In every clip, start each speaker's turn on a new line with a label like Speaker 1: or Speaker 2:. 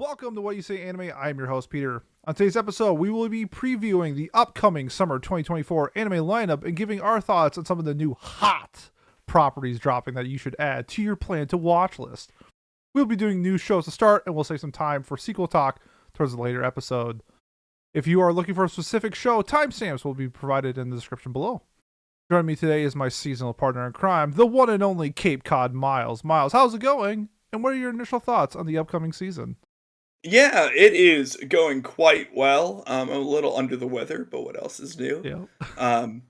Speaker 1: welcome to What You Say Anime. I'm your host, Peter. On today's episode, we will be previewing the upcoming summer 2024 anime lineup and giving our thoughts on some of the new hot properties dropping that you should add to your plan to watch list. We'll be doing new shows to start, and we'll save some time for sequel talk towards the later episode. If you are looking for a specific show, timestamps will be provided in the description below. Joining me today is my seasonal partner in crime, the one and only Cape Cod Miles. Miles, how's it going? And what are your initial thoughts on the upcoming season?
Speaker 2: Yeah, it is going quite well. I'm a little under the weather, but what else is new?
Speaker 1: Yep.
Speaker 2: Um,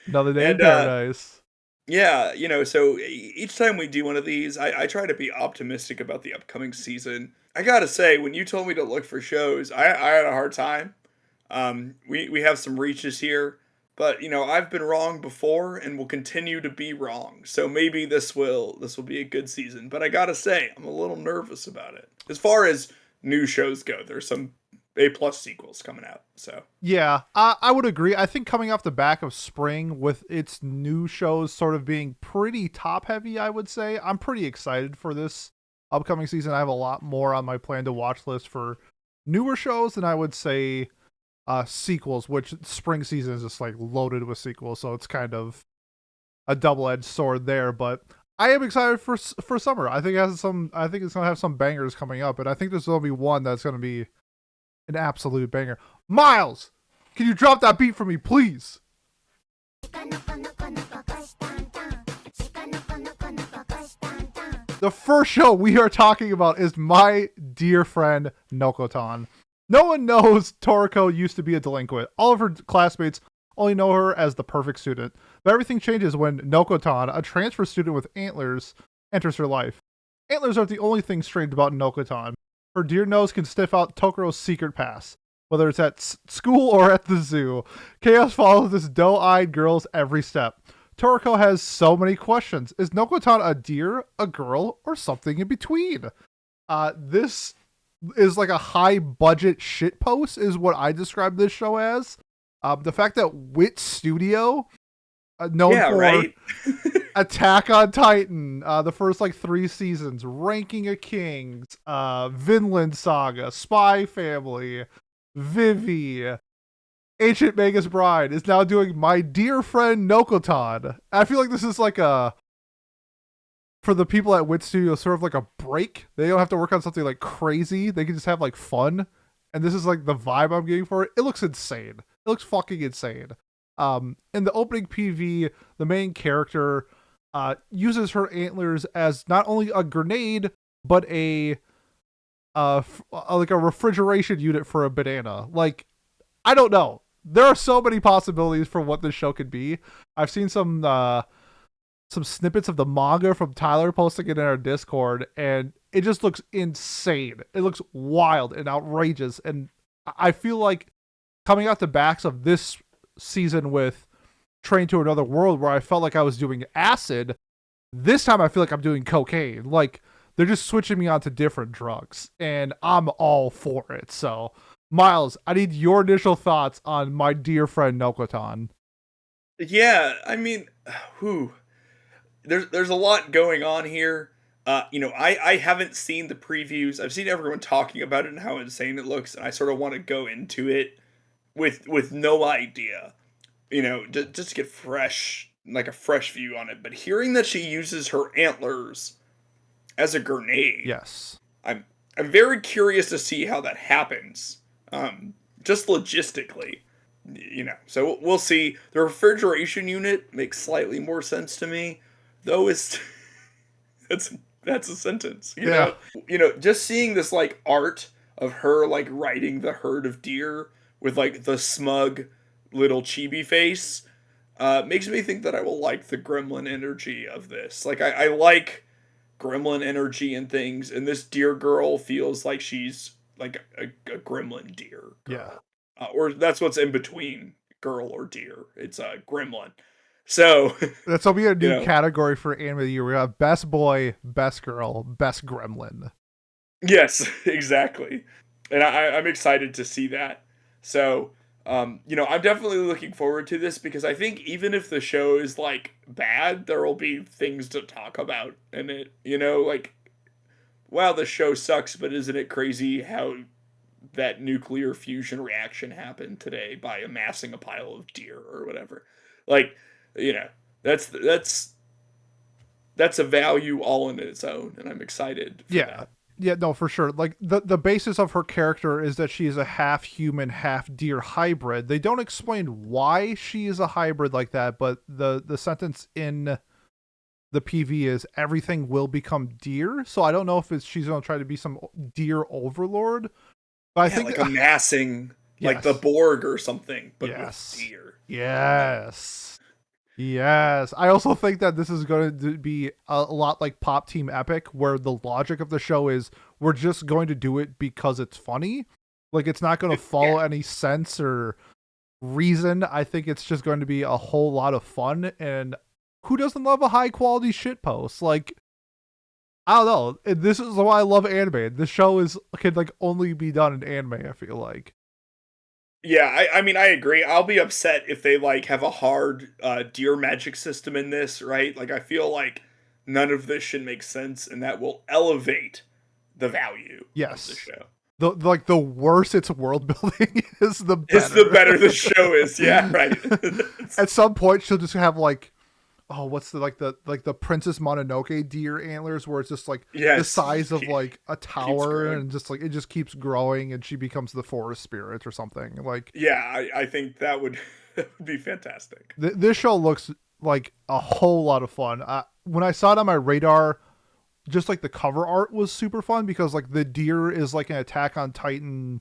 Speaker 1: Another day in
Speaker 2: and
Speaker 1: paradise.
Speaker 2: yeah, so each time we do one of these, I try to be optimistic about the upcoming season. I gotta say, when you told me to look for shows, I had a hard time. We have some reaches here, but I've been wrong before and will continue to be wrong. So maybe this will be a good season. But I gotta say, I'm a little nervous about it. As far as new shows go, there's some A+ sequels coming out. So
Speaker 1: Yeah, I would agree. I think coming off the back of spring with its new shows sort of being pretty top heavy, I would say, I'm pretty excited for this upcoming season. I have a lot more on my plan to watch list for newer shows than I would say sequels, which spring season is just like loaded with sequels, so it's kind of a double-edged sword there. But I am excited for summer. I think it's gonna have some bangers coming up, and I think there's gonna be one that's gonna be an absolute banger. Miles, can you drop that beat for me, please? The first show we are talking about is my dear friend Nokotan. No one knows Toriko used to be a delinquent. All of her classmates only know her as the perfect student. But everything changes when Nokotan, a transfer student with antlers, enters her life. Antlers aren't the only thing strange about Nokotan. Her dear nose can sniff out Tokuro's secret past, whether it's at school or at the zoo. Chaos follows this doe-eyed girl's every step. Toriko has so many questions. Is Nokotan a deer, a girl, or something in between? This is like a high-budget shitpost is what I describe this show as. The fact that Wit Studio, known for
Speaker 2: right.
Speaker 1: Attack on Titan, the first like 3 seasons, Ranking of Kings, Vinland Saga, Spy Family, Vivi, Ancient Magus Bride, is now doing My Dear Friend Nokotan. I feel like this is like for the people at Wit Studio, sort of like a break. They don't have to work on something like crazy. They can just have like fun. And this is like the vibe I'm getting for it. It looks insane. It looks fucking insane. In the opening PV, the main character uses her antlers as not only a grenade, but like a refrigeration unit for a banana. Like, I don't know. There are so many possibilities for what this show could be. I've seen some snippets of the manga from Tyler posting it in our Discord, and it just looks insane. It looks wild and outrageous, and I feel like coming out the backs of this season with Train to Another World, where I felt like I was doing acid, this time I feel like I'm doing cocaine. Like, they're just switching me onto different drugs, and I'm all for it. So, Miles, I need your initial thoughts on My Dear Friend Nokotan.
Speaker 2: Yeah, I mean, there's a lot going on here. I haven't seen the previews. I've seen everyone talking about it and how insane it looks, and I sort of want to go into it with no idea, just to get a fresh view on it. But hearing that she uses her antlers as a grenade,
Speaker 1: Yes.
Speaker 2: I'm very curious to see how that happens, just logistically. So we'll see. The refrigeration unit makes slightly more sense to me, though. That's a sentence. Just seeing this like art of her like riding the herd of deer with like the smug little chibi face makes me think that I will like the gremlin energy of this. Like I like gremlin energy and things, and this deer girl feels like she's like a gremlin deer girl.
Speaker 1: Yeah.
Speaker 2: Or that's what's in between girl or deer. It's a gremlin. So
Speaker 1: That's will be a new category for anime of the year. We have best boy, best girl, best gremlin.
Speaker 2: Yes, exactly. And I'm excited to see that. So, I'm definitely looking forward to this because I think even if the show is like bad, there will be things to talk about in it. Like wow, the show sucks, but isn't it crazy how that nuclear fusion reaction happened today by amassing a pile of deer or whatever? Like, you know, that's that's that's a value all in its own, and I'm excited for
Speaker 1: Yeah.
Speaker 2: that.
Speaker 1: Yeah, no, for sure. Like the basis of her character is that she is a half human, half deer hybrid. They don't explain why she is a hybrid like that, but the sentence in the PV is everything will become deer. So I don't know if she's gonna try to be some deer overlord. But I
Speaker 2: Yeah,
Speaker 1: think
Speaker 2: like amassing like the
Speaker 1: yes.
Speaker 2: Borg or something, but with
Speaker 1: Yes.
Speaker 2: deer.
Speaker 1: Yes. Yes. I also think that this is going to be a lot like Pop Team Epic, where the logic of the show is we're just going to do it because it's funny. Like, it's not going to follow any sense or reason. I think it's just going to be a whole lot of fun. And who doesn't love a high quality shit post? Like, I don't know. This is why I love anime. This show can like only be done in anime, I feel like.
Speaker 2: Yeah, I mean I agree. I'll be upset if they like have a hard deer magic system in this, right? Like I feel like none of this should make sense, and that will elevate the value of the
Speaker 1: Yes.
Speaker 2: show.
Speaker 1: The worse its world building is, the
Speaker 2: It's the
Speaker 1: better.
Speaker 2: better the show is. Yeah, right.
Speaker 1: At some point, she'll just have like, oh, what's the Princess Mononoke deer antlers, where it's just like the
Speaker 2: Yes,
Speaker 1: size of like a
Speaker 2: keeps
Speaker 1: tower,
Speaker 2: growing.
Speaker 1: and just like it just keeps growing, and she becomes the forest spirit or something. Like
Speaker 2: Yeah, I think that would, that would be fantastic.
Speaker 1: this show looks like a whole lot of fun. When I saw it on my radar, just like the cover art was super fun because like the deer is like an Attack on Titan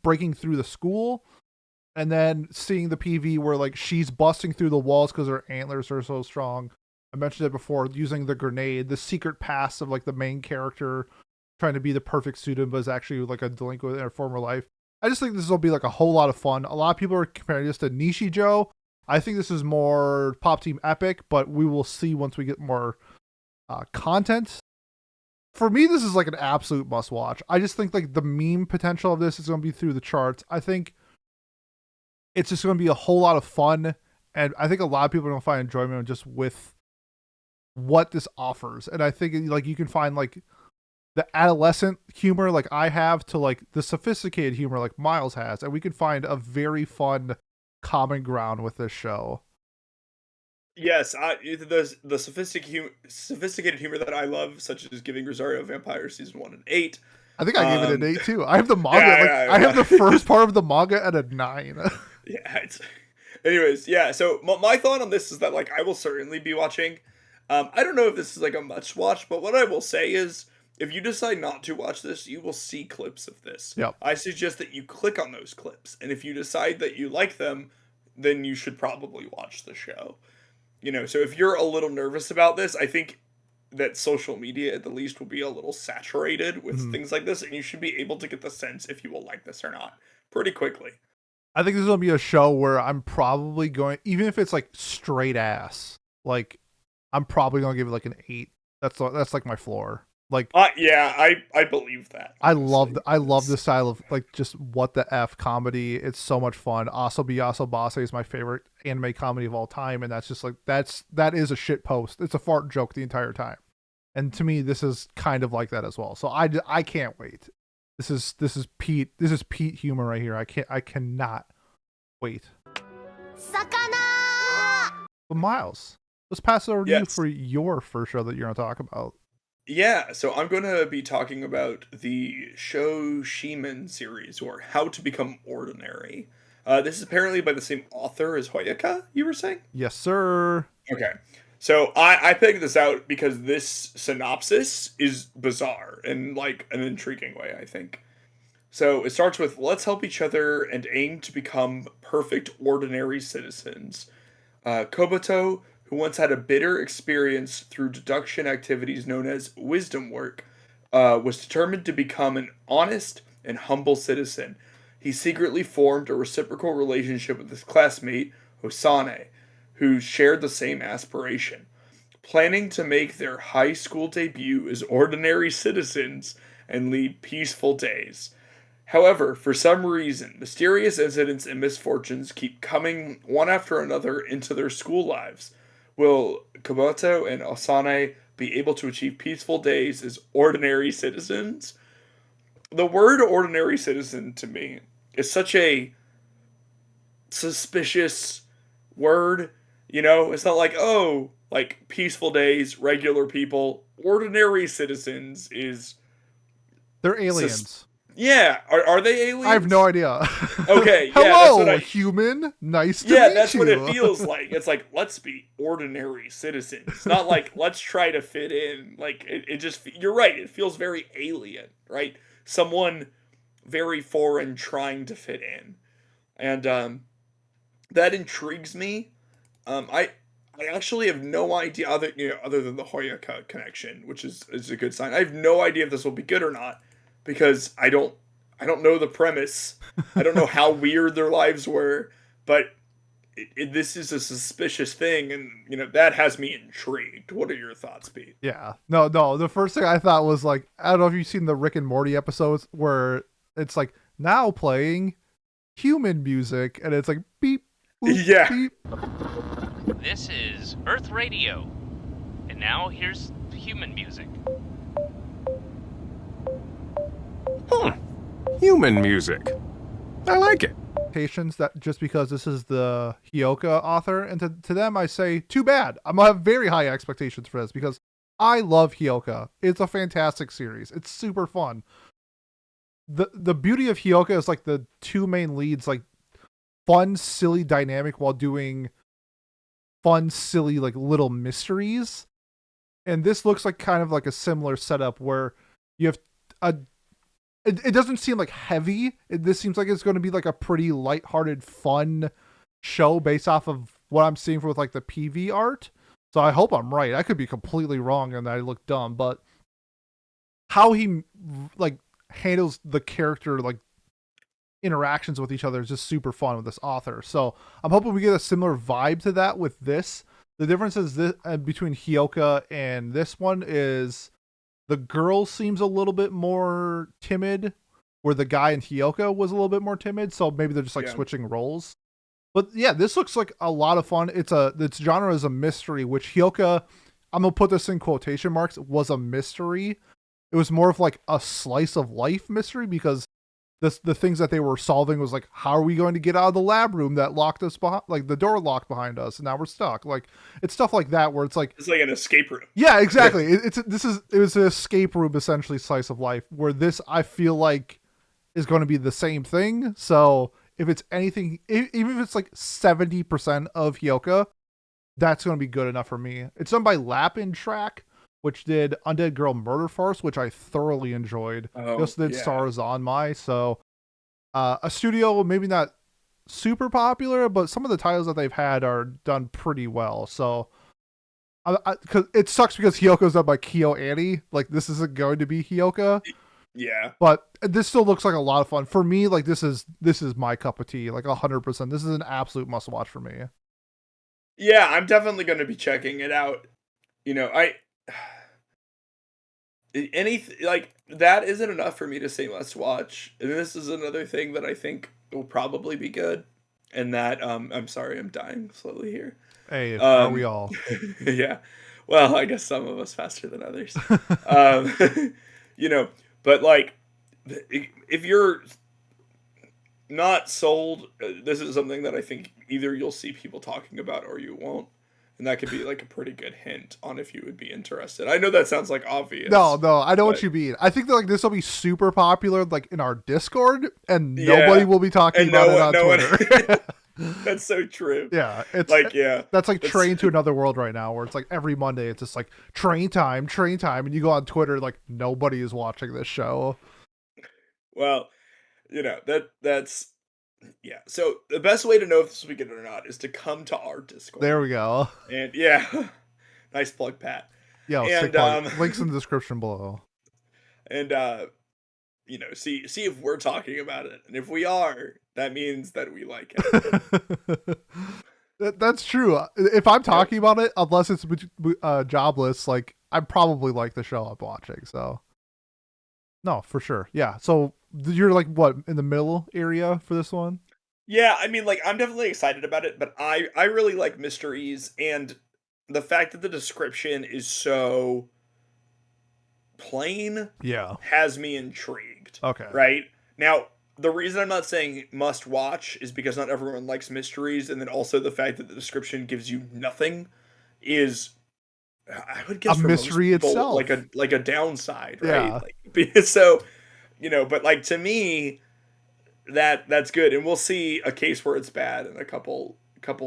Speaker 1: breaking through the school, and then seeing the PV where like she's busting through the walls because her antlers are so strong. I mentioned it before, using the grenade, the secret past of like the main character trying to be the perfect student, but is actually like a delinquent in her former life. I just think this will be like a whole lot of fun. A lot of people are comparing this to Nishijo. I think this is more Pop Team Epic, but we will see once we get more content. For me, this is like an absolute must watch. I just think like the meme potential of this is going to be through the charts. I think it's just going to be a whole lot of fun, and I think a lot of people are going to find enjoyment just with what this offers. And I think like you can find like the adolescent humor like I have to like the sophisticated humor like Miles has, and we can find a very fun common ground with this show.
Speaker 2: Yes, the sophisticated humor that I love, such as giving Rosario Vampire season 1 and 8.
Speaker 1: I think I gave it an 8 too. I have the manga,
Speaker 2: Yeah,
Speaker 1: like I have the
Speaker 2: yeah.
Speaker 1: first part of the manga at a 9.
Speaker 2: Yeah. Anyways, yeah. So my thought on this is that like I will certainly be watching. I don't know if this is like a must watch, but what I will say is, if you decide not to watch this, you will see clips of this.
Speaker 1: Yep.
Speaker 2: I suggest that you click on those clips, and if you decide that you like them, then you should probably watch the show. So if you're a little nervous about this, I think that social media at the least will be a little saturated with
Speaker 1: Mhm.
Speaker 2: things like this, and you should be able to get the sense if you will like this or not pretty quickly.
Speaker 1: I think this is gonna be a show where I'm probably going, even if it's like straight ass, like I'm probably gonna give it like an 8. That's like my floor. Like
Speaker 2: Yeah, I believe that. Honestly,
Speaker 1: I love the style of like just what the F comedy. It's so much fun. Asobi Asobase is my favorite anime comedy of all time, and that's just like that is a shit post. It's a fart joke the entire time, and to me, this is kind of like that as well. So I can't wait. This is Pete humor right here. I cannot wait.
Speaker 3: Sakana!
Speaker 1: But Miles, let's pass it over to you
Speaker 2: Yes.
Speaker 1: for your first show that you're gonna talk about.
Speaker 2: Yeah, so I'm going to be talking about the Shoushimin series, or How to Become Ordinary. This is apparently by the same author as Hoyaka, you were saying?
Speaker 1: Yes, sir.
Speaker 2: Okay. So I picked this out because this synopsis is bizarre in like an intriguing way, I think. So it starts with, let's help each other and aim to become perfect ordinary citizens. Kobato, who once had a bitter experience through deduction activities known as wisdom work, was determined to become an honest and humble citizen. He secretly formed a reciprocal relationship with his classmate, Osane, who shared the same aspiration, planning to make their high school debut as ordinary citizens and lead peaceful days. However, for some reason, mysterious incidents and misfortunes keep coming one after another into their school lives. Will Kobato and Osane be able to achieve peaceful days as ordinary citizens. The word ordinary citizen to me is such a suspicious word. You know, it's not like, oh, like peaceful days, regular people. Ordinary citizens is
Speaker 1: They're
Speaker 2: sus-
Speaker 1: aliens.
Speaker 2: yeah, are they
Speaker 1: I have
Speaker 2: aliens?
Speaker 1: no idea.
Speaker 2: Okay, yeah, that's what
Speaker 1: Hello,
Speaker 2: I
Speaker 1: human. Nice to
Speaker 2: yeah,
Speaker 1: meet
Speaker 2: that's what it
Speaker 1: you.
Speaker 2: feels like. It's like, let's be ordinary citizens, not like let's try to fit in. Like it just you're right, it feels very alien, right? Someone very foreign trying to fit in. And that intrigues me. I actually have no idea other than the Hoya connection, which is a good sign. I have no idea if this will be good or not because I don't know the premise. I don't know how weird their lives were, but this is a suspicious thing, and that has me intrigued. What are your thoughts, Pete?
Speaker 1: Yeah. No, no. The first thing I thought was like, I don't know if you've seen the Rick and Morty episodes where it's like now playing human music and it's like beep, boop,
Speaker 2: Yeah.
Speaker 1: beep.
Speaker 3: This is Earth Radio. And now here's human music.
Speaker 4: Human music. I like it.
Speaker 1: That just because this is the Hyoka author, and to them I say too bad. I'm gonna have very high expectations for this because I love Hyoka. It's a fantastic series. It's super fun. The beauty of Hyoka is like the two main leads like fun, silly dynamic while doing fun, silly like little mysteries. And this looks like kind of like a similar setup where you have it doesn't seem like heavy. This seems like it's going to be like a pretty lighthearted, fun show based off of what I'm seeing with like the PV art. So I hope I'm right. I could be completely wrong and I look dumb, but how he like handles the character like interactions with each other is just super fun with this author. So I'm hoping we get a similar vibe to that with this. The difference is this between Hyoka and this one is the girl seems a little bit more timid, where the guy in Hyoka was a little bit more timid. So maybe they're just like switching roles. But yeah, this looks like a lot of fun. Its genre is a mystery, which Hyoka, I'm gonna put this in quotation marks, was a mystery. It was more of like a slice of life mystery because the things that they were solving was like, how are we going to get out of the lab room that locked us behind, like the door locked behind us and now we're stuck. Like it's stuff like that where it's like
Speaker 2: an escape room.
Speaker 1: Yeah, exactly. It was an escape room, essentially slice of life, where this I feel like is going to be the same thing. So if it's anything, even if it's like 70% of Hyoka, that's going to be good enough for me. It's done by Lapin Track, which did Undead Girl Murder Farce, which I thoroughly enjoyed.
Speaker 2: Oh,
Speaker 1: They also did Stars on My. So a studio maybe not super popular, but some of the titles that they've had are done pretty well. So cause it sucks because Hyoka's done by Kyo Annie. Like this isn't going to be Hyoka.
Speaker 2: Yeah.
Speaker 1: But this still looks like a lot of fun. For me, like this is my cup of tea. Like 100%. This is an absolute must watch for me.
Speaker 2: Yeah, I'm definitely going to be checking it out. Like that isn't enough for me to say let's watch. And this is another thing that I think will probably be good. And that I'm sorry, I'm dying slowly here.
Speaker 1: Hey, are we all?
Speaker 2: Yeah. Well, I guess some of us faster than others. But like if you're not sold, this is something that I think either you'll see people talking about or you won't. And that could be like a pretty good hint on if you would be interested. I know that sounds like obvious.
Speaker 1: No, I know what you mean. I think that like this will be super popular like in our Discord and nobody will be talking about it on Twitter.
Speaker 2: That's so true.
Speaker 1: Yeah, it's
Speaker 2: like
Speaker 1: that's like Train to Another World right now, where it's like every Monday it's just like train time, and you go on Twitter like nobody is watching this show.
Speaker 2: Well, that's yeah. So the best way to know if this will be good or not is to come to our Discord.
Speaker 1: There we go.
Speaker 2: And yeah, nice plug, Pat.
Speaker 1: Yeah, and links in the description below.
Speaker 2: And see if we're talking about it, and if we are, that means that we like it.
Speaker 1: That's true. If I'm talking about it, unless it's jobless, like I probably like the show I'm watching. So, no, for sure. Yeah. So you're like what in the middle area for this one?
Speaker 2: Yeah, I mean, like I'm definitely excited about it, but I really like mysteries, and the fact that the description is so plain
Speaker 1: Yeah.
Speaker 2: has me intrigued.
Speaker 1: Okay.
Speaker 2: Right? Now, the reason I'm not saying must watch is because not everyone likes mysteries, and then also the fact that the description gives you nothing is, I would guess,
Speaker 1: A
Speaker 2: for
Speaker 1: mystery
Speaker 2: most people,
Speaker 1: itself.
Speaker 2: like a downside, right?
Speaker 1: Yeah.
Speaker 2: Like, so, but like to me, that's good, and we'll see a case where it's bad and a couple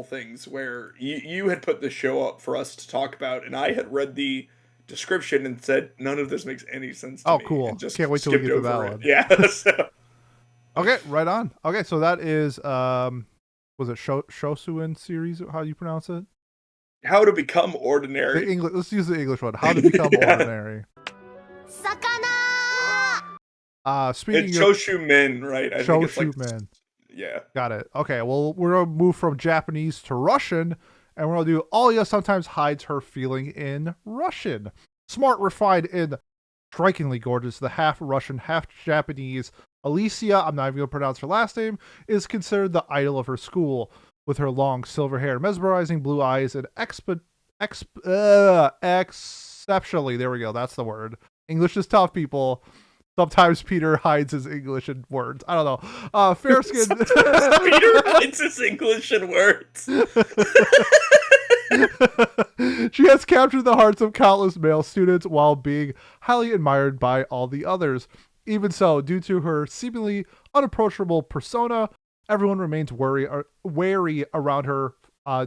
Speaker 2: things where you had put the show up for us to talk about, and I had read the description and said none of this makes any sense to
Speaker 1: Oh,
Speaker 2: me,
Speaker 1: cool.
Speaker 2: and just
Speaker 1: Can't wait till we
Speaker 2: skipped
Speaker 1: get to that
Speaker 2: over it.
Speaker 1: one.
Speaker 2: Yeah. So.
Speaker 1: Okay, right on. Okay, so that is was it Shoushimin series? How do you pronounce it?
Speaker 2: How to become
Speaker 1: The
Speaker 2: ordinary.
Speaker 1: English. Let's use the English one. How to become
Speaker 2: Yeah.
Speaker 1: ordinary. Speaking
Speaker 2: It's
Speaker 1: of
Speaker 2: Shoushimin, right? I think it's like,
Speaker 1: Shoushimin.
Speaker 2: yeah.
Speaker 1: Got it. Okay, well, we're gonna move from Japanese to Russian, and we're gonna do Alya sometimes hides her feeling in Russian. Smart, refined, and strikingly gorgeous, the half Russian, half Japanese Alicia, I'm not even gonna pronounce her last name, is considered the idol of her school. With her long silver hair, mesmerizing blue eyes, and exceptionally, there we go, that's the word. English is tough, people. Sometimes Peter hides his English in words. I don't know. Fair skin.
Speaker 2: Peter hides his English in words.
Speaker 1: She has captured the hearts of countless male students while being highly admired by all the others. Even so, due to her seemingly unapproachable persona, everyone remains wary around her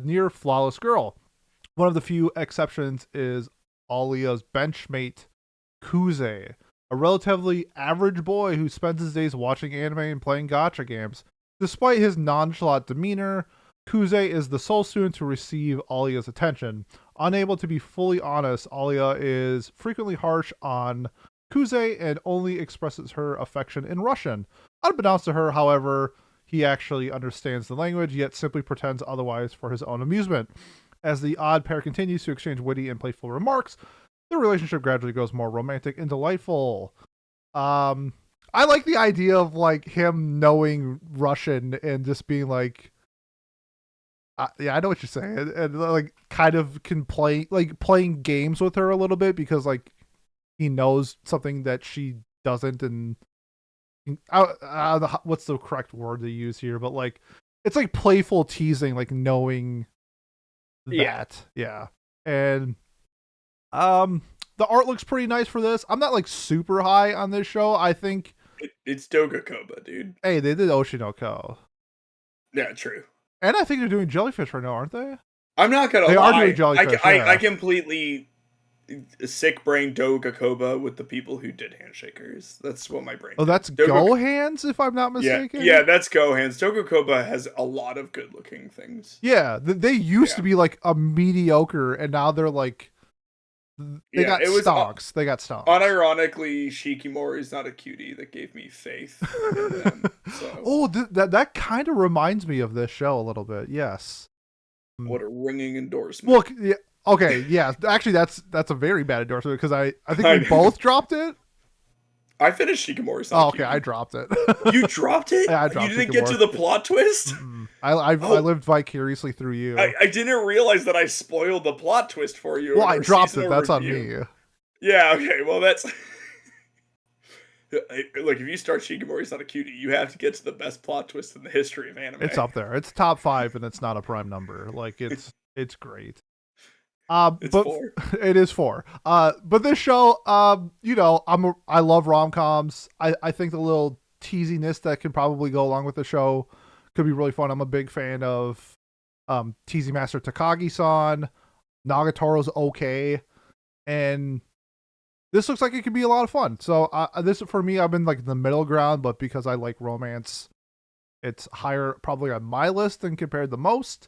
Speaker 1: near flawless girl. One of the few exceptions is Alya's benchmate, Kuze, a relatively average boy who spends his days watching anime and playing gacha games. Despite his nonchalant demeanor, Kuze is the sole student to receive Alya's attention. Unable to be fully honest, Alya is frequently harsh on Kuze and only expresses her affection in Russian. Unbeknownst to her, however, he actually understands the language, yet simply pretends otherwise for his own amusement. As the odd pair continues to exchange witty and playful remarks, the relationship gradually grows more romantic and delightful. I like the idea of like him knowing Russian and just being like, yeah, I know what you're saying, and like kind of can play like playing games with her a little bit because like he knows something that she doesn't, and what's the correct word to use here? But like it's like playful teasing, like knowing that, yeah. And the art looks pretty nice for this. I'm not like super high on this show. I think
Speaker 2: it's Dogakoba, dude.
Speaker 1: Hey, they did Oshi no Ko.
Speaker 2: Yeah, true.
Speaker 1: And I think they're doing Jellyfish right now, aren't they?
Speaker 2: I'm not gonna lie.
Speaker 1: They are doing Jellyfish.
Speaker 2: I completely sick brain Dogakoba with the people who did Handshakers. That's what my brain.
Speaker 1: Oh, that's Go Hands, if I'm not mistaken.
Speaker 2: Yeah, that's Go Hands. Dogakoba has a lot of good looking things.
Speaker 1: Yeah, they used to be like a mediocre, and now they're like they got stonks. They got stonks.
Speaker 2: Unironically, Shikimori's not a cutie that gave me faith in them. So.
Speaker 1: Oh, that kind of reminds me of this show a little bit. Yes.
Speaker 2: What a ringing endorsement.
Speaker 1: Well, yeah, okay, yeah. Actually, that's a very bad endorsement because I think we both dropped it.
Speaker 2: I finished Shikimori's.
Speaker 1: Oh, okay, I dropped it.
Speaker 2: You dropped it?
Speaker 1: Yeah, I dropped it.
Speaker 2: You didn't get to the plot twist?
Speaker 1: Mm-mm. I lived vicariously through you.
Speaker 2: I didn't realize that I spoiled the plot twist for you.
Speaker 1: Well, I dropped it. That's on me.
Speaker 2: Yeah, okay. Well, that's... Look, if you start Shikimori's not a cutie, you have to get to the best plot twist in the history of anime.
Speaker 1: It's up there. It's top 5, and it's not a prime number. Like, it's great.
Speaker 2: It's
Speaker 1: but
Speaker 2: 4.
Speaker 1: It is 4. But this show, I love rom-coms. I think the little teasiness that can probably go along with the show could be really fun. I'm a big fan of Teasy Master Takagi-san. Nagatoro's okay, and this looks like it could be a lot of fun. So this for me, I'm in like the middle ground, but because I like romance, it's higher probably on my list than compared to most.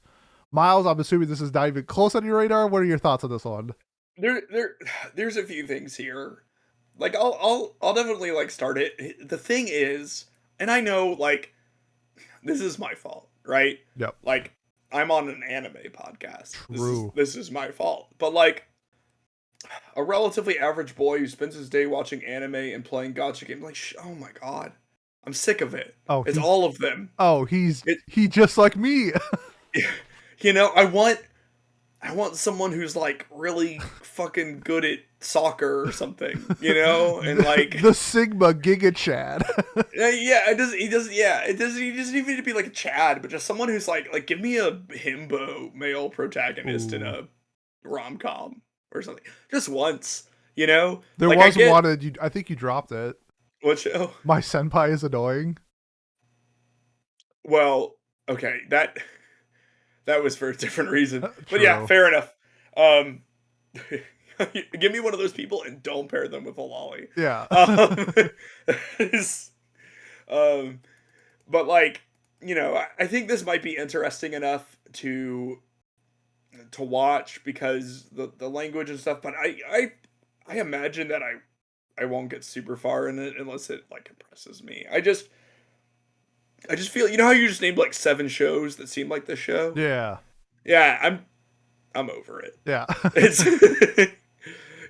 Speaker 1: Miles, I'm assuming this is not even close on your radar. What are your thoughts on this one?
Speaker 2: There's a few things here. Like I'll definitely like start it. The thing is, and I know like this is my fault, right?
Speaker 1: Yep.
Speaker 2: Like I'm on an anime podcast.
Speaker 1: True.
Speaker 2: This is my fault. But like a relatively average boy who spends his day watching anime and playing gacha games, like oh my god, I'm sick of it.
Speaker 1: Oh,
Speaker 2: it's all of them.
Speaker 1: Oh, he just like me.
Speaker 2: You know, I want I want someone who's like really fucking good at soccer or something, you know, and like
Speaker 1: the Sigma Giga Chad.
Speaker 2: yeah, it doesn't. He doesn't. Yeah, it doesn't. He doesn't even need to be like a Chad, but just someone who's like give me a himbo male protagonist in a rom com or something, just once, you know.
Speaker 1: There
Speaker 2: like,
Speaker 1: was one, and I think you dropped it.
Speaker 2: What show?
Speaker 1: My Senpai is Annoying.
Speaker 2: Well, okay, that was for a different reason, but yeah,
Speaker 1: True.
Speaker 2: fair enough. Give me one of those people and don't pair them with a lolly.
Speaker 1: Yeah.
Speaker 2: Is- um, but like, you know, I think this might be interesting enough to watch because the language and stuff. But I imagine that I won't get super far in it unless it like impresses me. I just feel, you know how you just named like 7 shows that seem like this show.
Speaker 1: Yeah.
Speaker 2: Yeah, I'm over it.
Speaker 1: Yeah.
Speaker 2: It's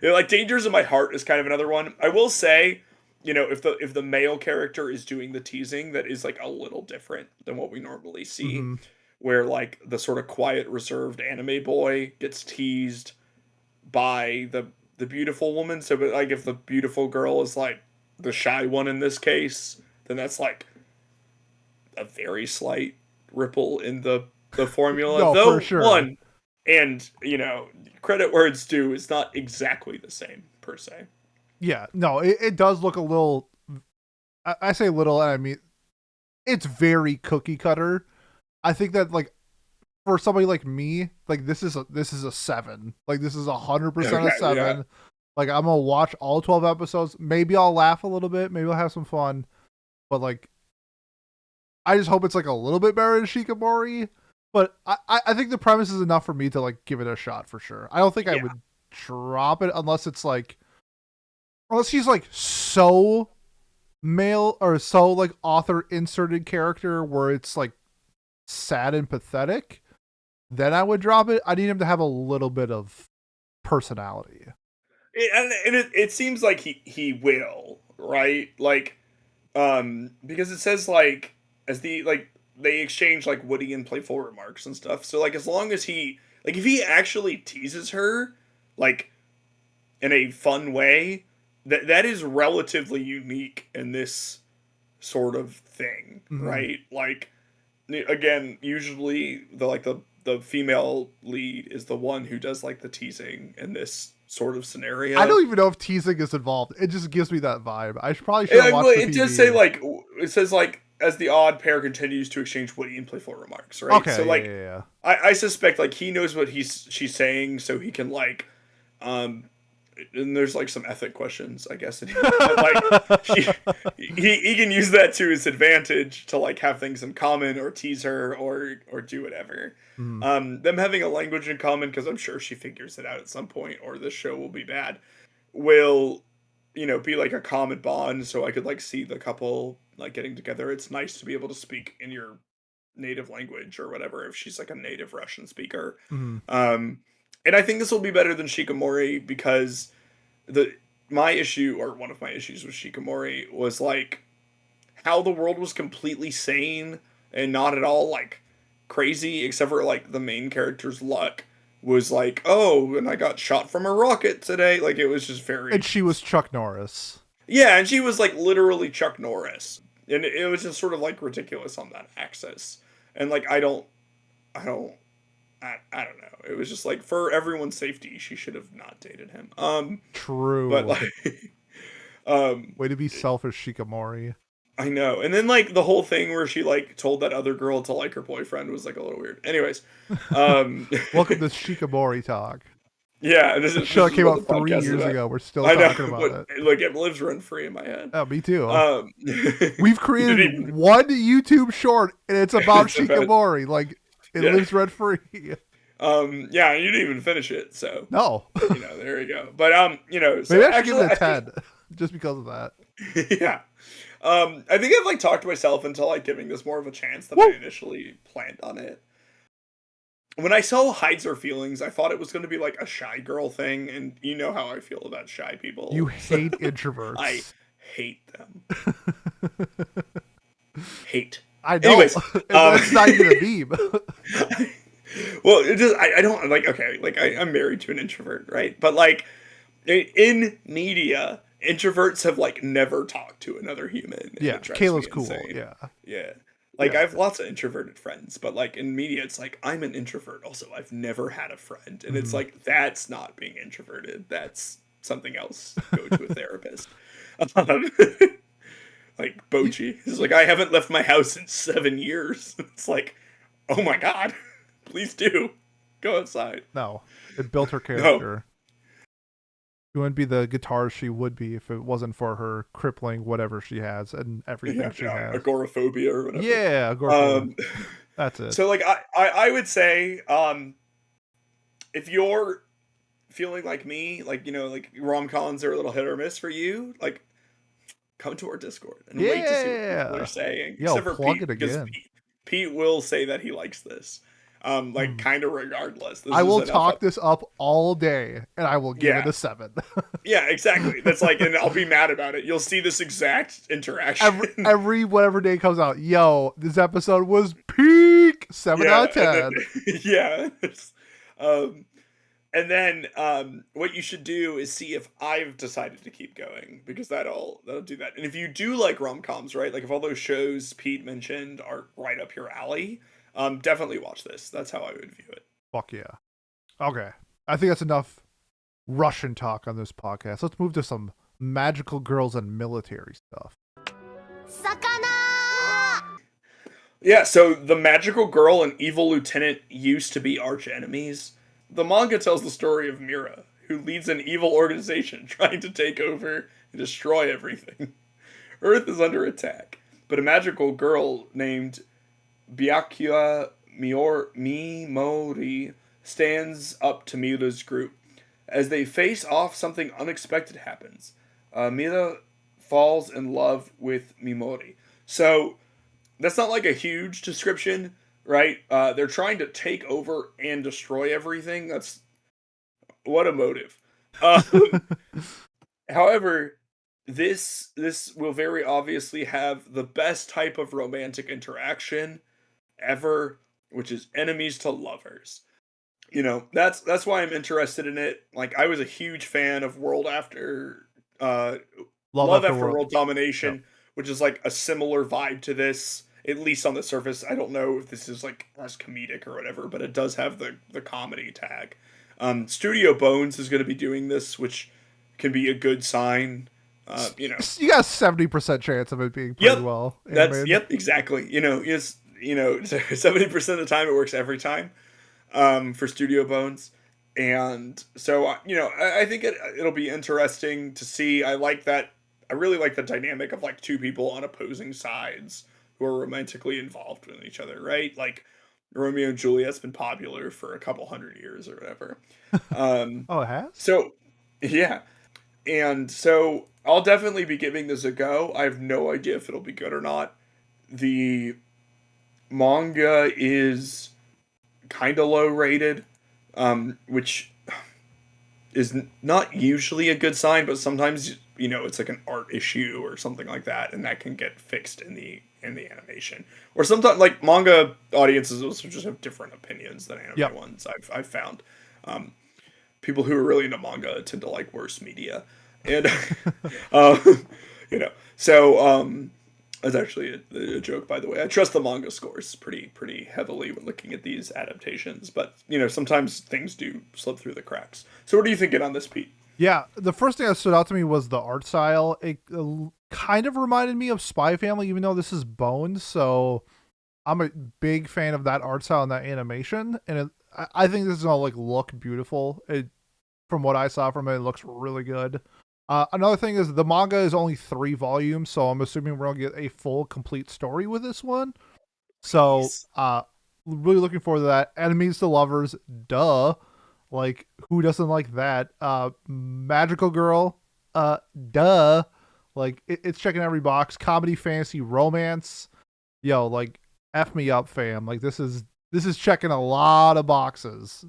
Speaker 2: you know, like Dangers in My Heart is kind of another one. I will say, you know, if the male character is doing the teasing, that is like a little different than what we normally see, where like the sort of quiet, reserved anime boy gets teased by the beautiful woman. So, but like if the beautiful girl is like the shy one in this case, then that's like a very slight ripple in the formula.
Speaker 1: No,
Speaker 2: Though
Speaker 1: for sure.
Speaker 2: one, and you know, credit where it's due, it's not exactly the same per se.
Speaker 1: Yeah. No, it does look a little. I say little, and I mean it's very cookie cutter. I think that like for somebody like me, like this is a 7. Like this is 100% a 7.
Speaker 2: Yeah.
Speaker 1: Like I'm gonna watch all 12 episodes. Maybe I'll laugh a little bit. Maybe I'll have some fun. But like, I just hope it's like a little bit better than Shikamori. But I think the premise is enough for me to like give it a shot for sure. I don't think I would drop it unless it's like, unless he's like so male or so like author inserted character where it's like sad and pathetic. Then I would drop it. I need him to have a little bit of personality.
Speaker 2: It seems like he will, right? Like, because it says like as the like they exchange like witty and playful remarks and stuff. So like as long as he like if he actually teases her like in a fun way, that is relatively unique in this sort of thing, right? Like again, usually the female lead is the one who does like the teasing in this sort of scenario.
Speaker 1: I don't even know if teasing is involved. It just gives me that vibe. I probably should watch the
Speaker 2: it
Speaker 1: PV.
Speaker 2: does say like it says like as the odd pair continues to exchange witty and playful remarks, right?
Speaker 1: Okay,
Speaker 2: so like
Speaker 1: yeah.
Speaker 2: I suspect like he knows what she's saying, so he can like and there's like some ethic questions, I guess. But like he can use that to his advantage to like have things in common or tease her or do whatever. Them having a language in common, because I'm sure she figures it out at some point, or this show will be bad, will, you know, be like a common bond. So I could like see the couple like getting together. It's nice to be able to speak in your native language or whatever if she's like a native Russian speaker. And I think this will be better than Shikamori because my issue, or one of my issues with Shikamori, was like how the world was completely sane and not at all like crazy, except for like the main character's luck was like, oh, and I got shot from a rocket today. Like it was just very.
Speaker 1: And she was Chuck Norris.
Speaker 2: Yeah, and she was like literally Chuck Norris, and it was just sort of like ridiculous on that axis. And like I don't know. It was just like for everyone's safety, she should have not dated him.
Speaker 1: True.
Speaker 2: But like,
Speaker 1: way to be selfish, Shikamori.
Speaker 2: I know. And then like the whole thing where she like told that other girl to like her boyfriend was like a little weird. Anyways,
Speaker 1: welcome to Shikamori talk.
Speaker 2: Yeah, this
Speaker 1: show came out 3 years ago. We're still talking about it.
Speaker 2: Like it lives rent free in my head.
Speaker 1: Oh, me too. We've created one YouTube short, and it's about Shikamori. Like. It lives rent free.
Speaker 2: Yeah, you didn't even finish it, so
Speaker 1: no.
Speaker 2: You know, there you go. But you know, so
Speaker 1: maybe I should give it a 10, just because of that.
Speaker 2: Yeah. I think I've like talked myself into like giving this more of a chance than I initially planned on it. When I saw Hides Her Feelings, I thought it was going to be like a shy girl thing, and you know how I feel about shy people.
Speaker 1: You hate introverts.
Speaker 2: I hate them. Hate.
Speaker 1: I know.
Speaker 2: Anyways,
Speaker 1: that's not even a meme.
Speaker 2: Well, it just I don't like. Okay, like I'm married to an introvert, right? But like in media, introverts have like never talked to another human. And
Speaker 1: Yeah,
Speaker 2: it drives me
Speaker 1: Kayla's cool.
Speaker 2: insane.
Speaker 1: Yeah.
Speaker 2: Yeah. Like
Speaker 1: Yeah.
Speaker 2: I have lots of introverted friends, but like in media, it's like I'm an introvert. Also, I've never had a friend, and it's
Speaker 1: Mhm.
Speaker 2: like that's not being introverted. That's something else. Go to a therapist. Um, like
Speaker 1: You-
Speaker 2: Bochi is like I haven't left my house in 7 years. It's like, oh my god, please do go outside.
Speaker 1: No, it built her
Speaker 2: No,
Speaker 1: character. She wouldn't be the guitar she would be if it wasn't for her crippling whatever she has and everything
Speaker 2: yeah,
Speaker 1: she has.
Speaker 2: agoraphobia or whatever.
Speaker 1: Yeah, agoraphobia.
Speaker 2: Um,
Speaker 1: That's it.
Speaker 2: so like I would say if you're feeling like me, like like rom-coms are a little hit or miss for you, like come to our Discord and wait to see what people
Speaker 1: Yeah.
Speaker 2: are saying.
Speaker 1: Yo,
Speaker 2: Except for
Speaker 1: plug
Speaker 2: Pete,
Speaker 1: it
Speaker 2: because
Speaker 1: again.
Speaker 2: Pete will say that he likes this. Like
Speaker 1: Hmm.
Speaker 2: kind of regardless. This
Speaker 1: I
Speaker 2: is
Speaker 1: will
Speaker 2: enough
Speaker 1: talk this up all day and I will give it
Speaker 2: Yeah.
Speaker 1: a 7.
Speaker 2: Yeah, exactly. That's like, and I'll be mad about it. You'll see this exact interaction.
Speaker 1: every whatever day comes out. Yo, this episode was peak 7
Speaker 2: Yeah,
Speaker 1: out of
Speaker 2: and
Speaker 1: 10.
Speaker 2: then, yeah. Um, and then what you should do is see if I've decided to keep going, because that'll do that. And if you do like rom-coms, right? Like if all those shows Pete mentioned are right up your alley, definitely watch this. That's how I would view it.
Speaker 1: Fuck yeah. Okay. I think that's enough Russian talk on this podcast. Let's move to some magical girls and military stuff.
Speaker 2: Yeah, so the magical girl and evil lieutenant used to be arch enemies. The manga tells the story of Mira, who leads an evil organization trying to take over and destroy everything. Earth is under attack, but a magical girl named Byakuya Mimori stands up to Mira's group. As they face off, something unexpected happens. Mira falls in love with Mimori. So that's not like a huge description, right? They're trying to take over and destroy everything. That's what a motive. However, this will very obviously have the best type of romantic interaction ever, which is enemies to lovers. That's why I'm interested in it. Like I was a huge fan of World After Love After World Domination,
Speaker 1: Yep.
Speaker 2: which is like a similar vibe to this, at least on the surface. I don't know if this is like as comedic or whatever, but it does have the comedy tag. Studio Bones is going to be doing this, which can be a good sign.
Speaker 1: You got a 70% chance of it being pretty well animated.
Speaker 2: Exactly. 70% of the time it works every time for Studio Bones. And so, I think it'll be interesting to see. I really like the dynamic of like two people on opposing sides who are romantically involved with each other, right? Like Romeo and Juliet's been popular for a couple hundred years or whatever.
Speaker 1: Oh, it has?
Speaker 2: So, yeah. And so I'll definitely be giving this a go. I have no idea if it'll be good or not. The manga is kind of low rated, which is not usually a good sign, but sometimes it's like an art issue or something like that, and that can get fixed in the animation. Or sometimes like manga audiences also just have different opinions than anime ones. I've found people who are really into manga tend to like worse media, and so that's actually a joke, by the way. I trust the manga scores pretty heavily when looking at these adaptations, but sometimes things do slip through the cracks. So what are you thinking on this, Pete?
Speaker 1: Yeah, the first thing that stood out to me was the art style. It kind of reminded me of Spy Family, even though this is Bones. So I'm a big fan of that art style and that animation, and I think this is gonna look beautiful. From what I saw from it, it looks really good. Another thing is the manga is only 3 volumes, so I'm assuming we're gonna get a full, complete story with this one. So,
Speaker 2: Nice.
Speaker 1: really looking forward to that. Enemies to lovers, duh. Like, who doesn't like that? Magical girl, duh. Like, it's checking every box. Comedy, fantasy, romance. Yo, like, F me up, fam. Like, this is checking a lot of boxes.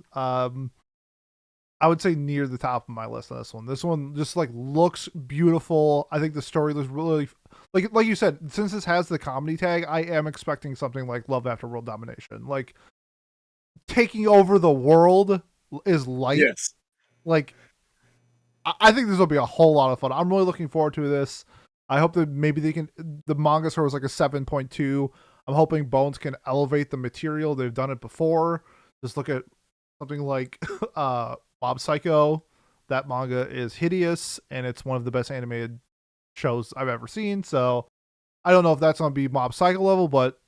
Speaker 1: I would say near the top of my list on this one. This one just looks beautiful. I think the story looks really like you said, since this has the comedy tag, I am expecting something like Love After World Domination. Like taking over the world is light.
Speaker 2: Yes.
Speaker 1: Like, I think this will be a whole lot of fun. I'm really looking forward to this. I hope that maybe they can. The manga score was like a 7.2. I'm hoping Bones can elevate the material. They've done it before. Just look at something like Mob Psycho. That manga is hideous, and it's one of the best animated shows I've ever seen. So I don't know if that's going to be Mob Psycho level, but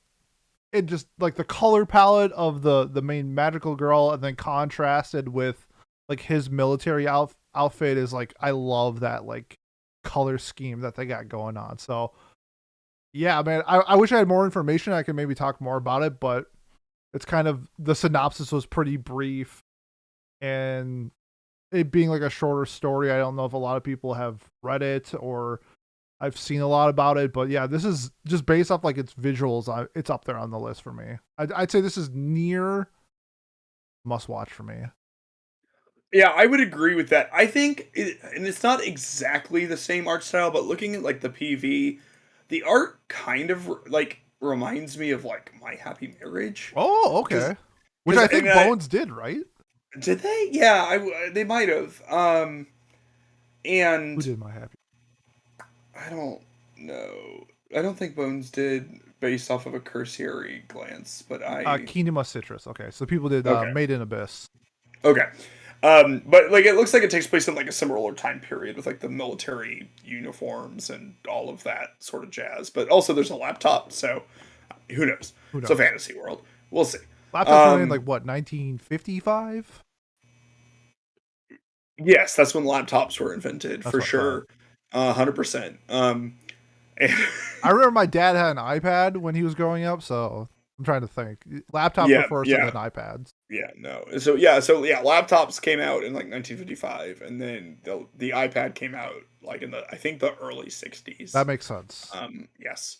Speaker 1: it just like the color palette of the main magical girl, and then contrasted with like his military outfit is like, I love that like color scheme that they got going on. So yeah, man, I wish I had more information. I could maybe talk more about it, but it's kind of, the synopsis was pretty brief, and it being like a shorter story, I don't know if a lot of people have read it or I've seen a lot about it, but yeah, this is just based off like its visuals. It's up there on the list for me. I'd say this is near must watch for me.
Speaker 2: Yeah, I would agree with that. I think, and it's not exactly the same art style, but looking at like the PV, the art kind of like reminds me of like My Happy Marriage.
Speaker 1: Oh, okay. Which I think Bones did, right?
Speaker 2: Did they? Yeah, they might have. And
Speaker 1: who did My Happy?
Speaker 2: I don't know. I don't think Bones did, based off of a cursory glance, but
Speaker 1: Kinema Citrus. Okay, so people did
Speaker 2: Okay.
Speaker 1: Made in Abyss.
Speaker 2: Okay. But like it looks like it takes place in like a similar time period with like the military uniforms and all of that sort of jazz. But also there's a laptop, so who knows? It's a fantasy world. We'll see.
Speaker 1: Laptops were in like what, 1955?
Speaker 2: Yes, that's when laptops were invented,
Speaker 1: That's
Speaker 2: for
Speaker 1: what I
Speaker 2: sure. 100%.
Speaker 1: I remember my dad had an iPad when he was growing up, so I'm trying to think. Laptops were first and then iPads.
Speaker 2: Yeah, no. So laptops came out in like 1955, and then the iPad came out like in I think the early 60s.
Speaker 1: That makes sense.
Speaker 2: Yes.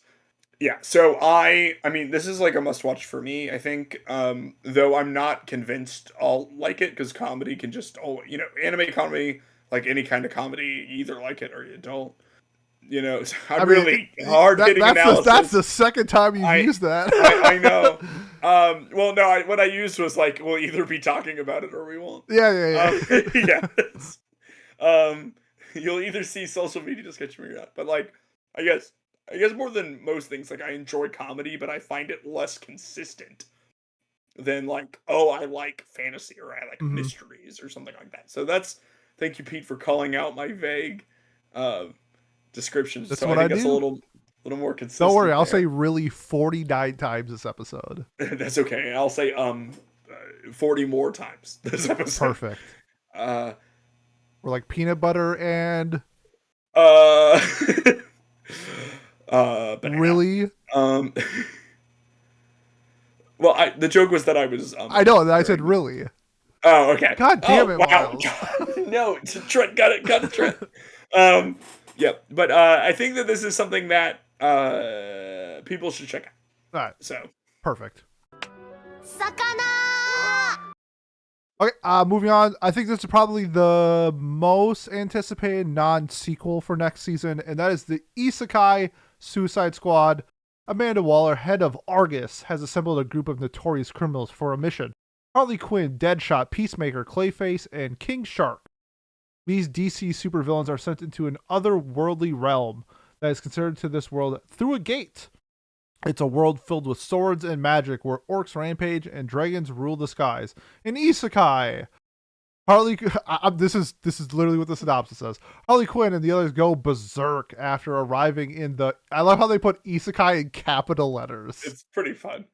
Speaker 2: Yeah, so I mean, this is like a must watch for me, I think, though I'm not convinced I'll like it, because comedy can just, anime comedy, like any kind of comedy, you either like it or you don't. So really hard-hitting analysis.
Speaker 1: That's the second time you've used that.
Speaker 2: I know. Well, no, what I used was like, we'll either be talking about it or we won't.
Speaker 1: Yeah.
Speaker 2: Yeah. You'll either see social media just get you out, but like, I guess more than most things, like I enjoy comedy, but I find it less consistent than like, I like fantasy or I like mysteries or something like that. So thank you, Pete, for calling out my vague descriptions.
Speaker 1: That's
Speaker 2: so
Speaker 1: what
Speaker 2: I
Speaker 1: I
Speaker 2: think
Speaker 1: do.
Speaker 2: that's a little more consistent.
Speaker 1: Don't worry, I'll say really 49 times this episode.
Speaker 2: That's okay. I'll say 40 more times this episode.
Speaker 1: Perfect.
Speaker 2: We're
Speaker 1: like peanut butter and really?
Speaker 2: Well, the joke was that I was.
Speaker 1: I know that I said really.
Speaker 2: Oh, okay.
Speaker 1: God damn it!
Speaker 2: Wow. No, Trent, got it, Trent. Yep. But I think that this is something that people should check out.
Speaker 1: All right.
Speaker 2: So
Speaker 1: perfect. Okay, moving on. I think this is probably the most anticipated non-sequel for next season, and that is the Isekai Suicide Squad. Amanda Waller, head of Argus, has assembled a group of notorious criminals for a mission. Harley Quinn, Deadshot, Peacemaker, Clayface, and King Shark. These DC supervillains are sent into an otherworldly realm that is considered to this world through a gate. It's a world filled with swords and magic where orcs rampage and dragons rule the skies. In Isekai, this is literally what the synopsis says. Harley Quinn and the others go berserk after arriving in the... I love how they put Isekai in capital letters.
Speaker 2: it's pretty fun.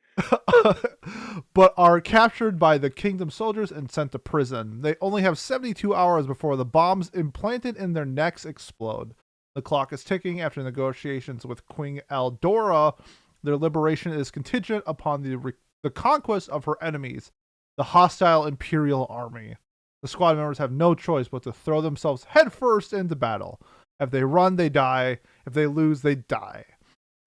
Speaker 1: But are captured by the kingdom soldiers and sent to prison. They only have 72 hours before the bombs implanted in their necks explode. The clock is ticking after negotiations with Queen Eldora. Their liberation is contingent upon the conquest of her enemies, the hostile Imperial Army. The squad members have no choice but to throw themselves headfirst into battle. If they run, they die. If they lose, they die.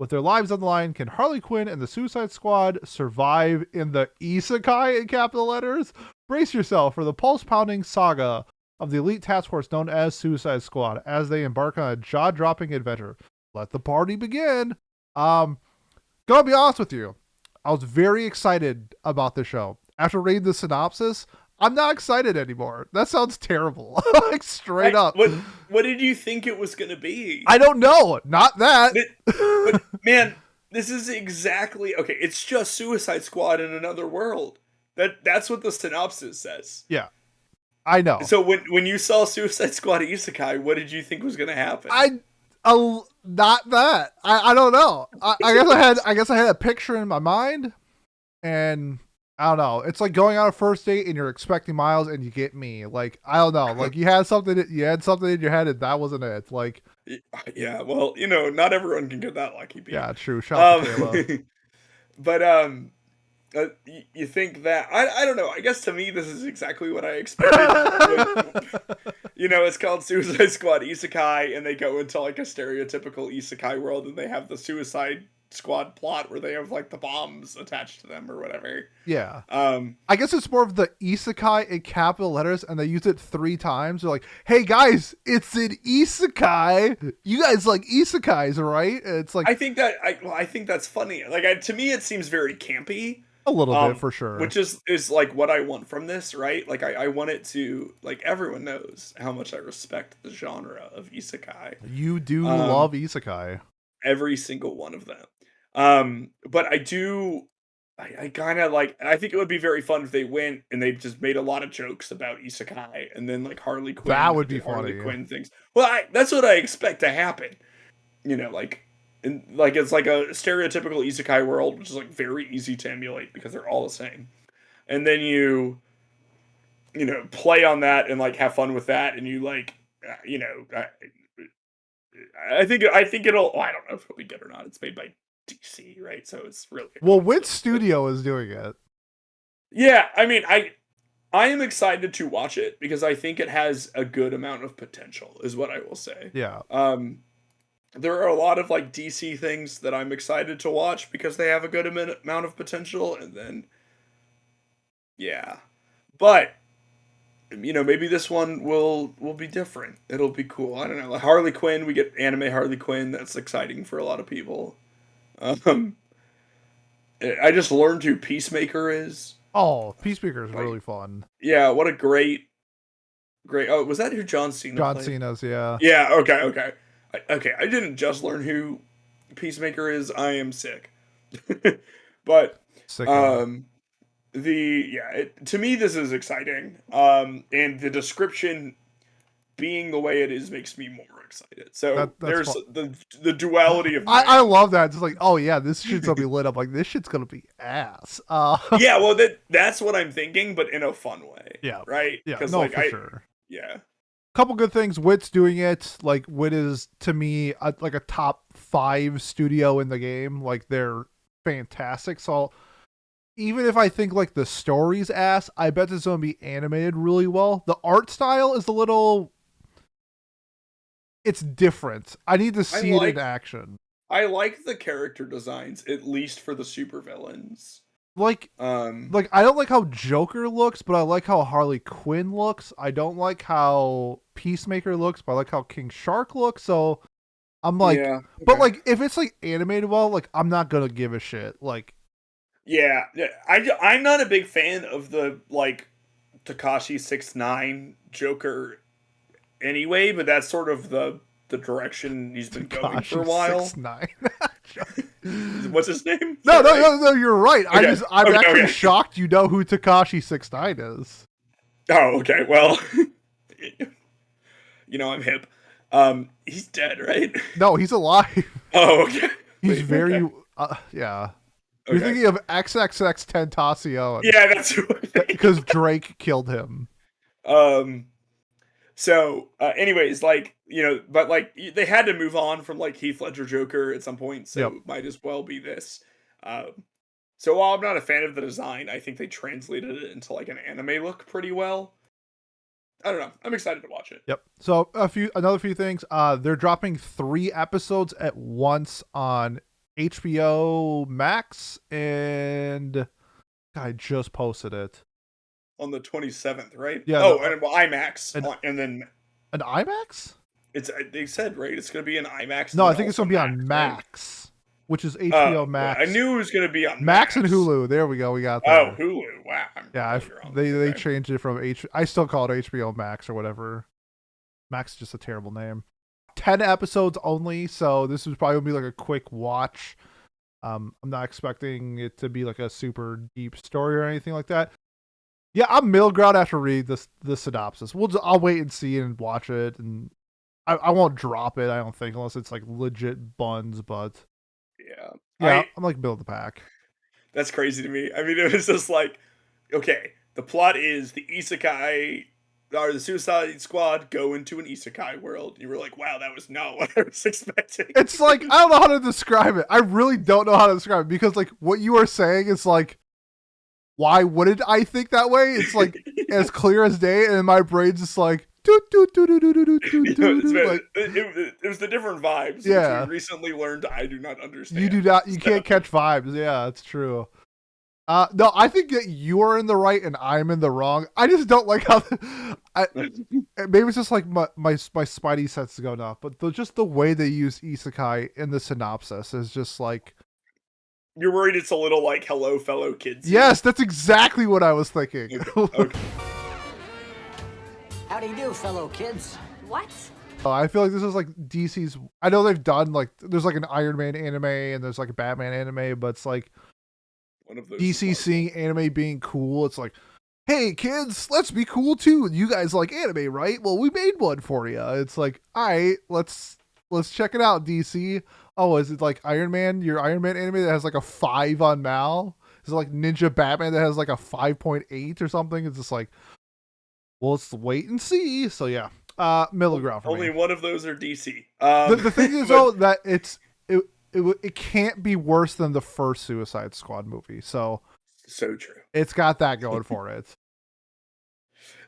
Speaker 1: With their lives on the line, can Harley Quinn and the Suicide Squad survive in the Isekai in capital letters? Brace yourself for the pulse-pounding saga of the elite task force known as Suicide Squad as they embark on a jaw-dropping adventure. Let the party begin. Gonna be honest with you, I was very excited about this show. after reading the synopsis, I'm not excited anymore. That sounds terrible. Like straight up.
Speaker 2: What did you think it was going to be?
Speaker 1: I don't know. Not that.
Speaker 2: But man, this is exactly okay. It's just Suicide Squad in another world. That's what the synopsis says.
Speaker 1: Yeah, I know.
Speaker 2: So when you saw Suicide Squad Isekai, what did you think was going to happen?
Speaker 1: Not that. I don't know. I guess I had a picture in my mind, and I don't know. It's like going on a first date and you're expecting Miles and you get me. Like, I don't know. Like you had something in your head and that wasn't it. Like,
Speaker 2: yeah, well, not everyone can get that lucky. Pete.
Speaker 1: Yeah, true. Shout out to Kayla.
Speaker 2: But you think that I don't know. I guess to me this is exactly what I expected. It's called Suicide Squad Isekai, and they go into like a stereotypical Isekai world, and they have the Suicide Squad plot where they have like the bombs attached to them or whatever.
Speaker 1: Yeah. I guess it's more of the Isekai in capital letters, and they use it 3 times. They're like, "Hey guys, it's an Isekai. You guys like Isekais, right?" And it's like
Speaker 2: I think that's funny. Like to me, it seems very campy.
Speaker 1: A little bit for sure.
Speaker 2: Which is like what I want from this, right? Like I want it to, like, everyone knows how much I respect the genre of Isekai.
Speaker 1: You do love Isekai.
Speaker 2: Every single one of them. But I kind of like, I think it would be very fun if they went and they just made a lot of jokes about Isekai and then like Harley Quinn.
Speaker 1: That would be
Speaker 2: Harley
Speaker 1: funny.
Speaker 2: Quinn things. Well, that's what I expect to happen. It's like a stereotypical Isekai world, which is like very easy to emulate because they're all the same. And then you play on that and like have fun with that, and you like, I think it'll. I don't know if it'll be good or not. It's made by DC, right? So it's really
Speaker 1: well. Which studio is doing it?
Speaker 2: Yeah, I mean, I am excited to watch it because I think it has a good amount of potential, is what I will say.
Speaker 1: Yeah.
Speaker 2: There are a lot of like DC things that I'm excited to watch because they have a good amount of potential, and then but maybe this one will be different. It'll be cool. I don't know. Like Harley Quinn, we get anime Harley Quinn. That's exciting for a lot of people. I just learned who Peacemaker is.
Speaker 1: Oh, Peacemaker is really fun.
Speaker 2: Yeah, what a great. Oh, was that who John Cena?
Speaker 1: John Cena's, yeah.
Speaker 2: Yeah. Okay. I didn't just learn who Peacemaker is. I am sick. But
Speaker 1: sick
Speaker 2: to me this is exciting. And the description being the way it is makes me more excited. So there's the duality of
Speaker 1: I love that. It's like, oh yeah, this shit's gonna be lit up. Like this shit's gonna be ass.
Speaker 2: Yeah, well that's what I'm thinking, but in a fun way.
Speaker 1: Yeah.
Speaker 2: Right?
Speaker 1: Yeah, no, for sure.
Speaker 2: Yeah.
Speaker 1: Couple good things. Wit's doing it. Like Wit is to me like a top 5 studio in the game. Like they're fantastic. So even if I think like the story's ass, I bet it's gonna be animated really well. The art style is a little. It's different. I need to see it in action.
Speaker 2: I like the character designs, at least for the supervillains.
Speaker 1: Like I don't like how Joker looks, but I like how Harley Quinn looks. I don't like how Peacemaker looks, but I like how King Shark looks. So I'm like, yeah, okay. But like if it's like animated well, like I'm not gonna give a shit. Like,
Speaker 2: yeah, I'm not a big fan of the like Tekashi 6ix9ine Joker anyway, but that's sort of the direction he's been going for a while.
Speaker 1: 6ix9ine.
Speaker 2: What's his name?
Speaker 1: No, you're right. Okay. I'm actually
Speaker 2: okay.
Speaker 1: shocked you know who Tekashi 6ix9ine is.
Speaker 2: Oh, okay. Well, I'm hip. He's dead, right?
Speaker 1: No, he's alive.
Speaker 2: Oh, okay.
Speaker 1: He's very yeah. Okay. You're thinking of XXX Tentacion.
Speaker 2: Yeah, that's who I think.
Speaker 1: Because Drake killed him.
Speaker 2: So, anyways, like, but like they had to move on from like Heath Ledger Joker at some point, so it might as well be this. So while I'm not a fan of the design, I think they translated it into like an anime look pretty well. I don't know. I'm excited to watch it.
Speaker 1: Yep. So another few things. They're dropping 3 episodes at once on HBO Max, and I just posted it.
Speaker 2: On the 27th, right?
Speaker 1: Yeah.
Speaker 2: Oh, and IMAX, and then
Speaker 1: an IMAX.
Speaker 2: They said right. It's going to be an IMAX.
Speaker 1: No, I think it's going to be on Max. which is HBO Max.
Speaker 2: I knew it was going to be on
Speaker 1: Max and Hulu. There we go. We got that.
Speaker 2: Oh, Hulu. Wow.
Speaker 1: Yeah, they changed it from I still call it HBO Max or whatever. Max is just a terrible name. 10 episodes only, so this is probably gonna be like a quick watch. I'm not expecting it to be like a super deep story or anything like that. Yeah, I'm middle ground after reading the synopsis. I'll wait and see and watch it, and I won't drop it. I don't think unless it's like legit buns, but
Speaker 2: yeah,
Speaker 1: I'm like middle of the pack.
Speaker 2: That's crazy to me. I mean, it was just like, okay, the plot is the Isekai or the Suicide Squad go into an Isekai world. You were like, wow, that was not what I was expecting.
Speaker 1: It's like, I don't know how to describe it. I really don't know how to describe it because like what you are saying is like, why wouldn't I think that way? It's like as clear as day, and my brain's just like,
Speaker 2: it was the different vibes.
Speaker 1: Yeah.
Speaker 2: Which we recently learned I do not understand.
Speaker 1: You do not. You can't catch vibes. Yeah, it's true. No, I think that you are in the right and I'm in the wrong. I just don't like how. Maybe it's just like my spidey sense going off, but just the way they use isekai in the synopsis is just like.
Speaker 2: You're worried it's a little like "Hello, fellow kids."
Speaker 1: Yes, that's exactly what I was thinking.
Speaker 2: Okay.
Speaker 5: How do you do, fellow kids? What?
Speaker 1: I feel like this is like DC's. I know they've done like there's like an Iron Man anime and there's like a Batman anime, but it's like
Speaker 2: one of those
Speaker 1: DC seeing anime being cool. It's like, hey kids, let's be cool too. You guys like anime, right? Well, we made one for you. It's like, all right, let's check it out, DC. Oh, is it like Iron Man? Your Iron Man anime that has like a 5 on Mal? Is it like Ninja Batman that has like a 5.8 or something? It's just like, well, let's wait and see. So yeah, middle ground for
Speaker 2: only
Speaker 1: me.
Speaker 2: one of those are DC.
Speaker 1: The thing is though that it can't be worse than the first Suicide Squad movie. So
Speaker 2: true.
Speaker 1: It's got that going for it.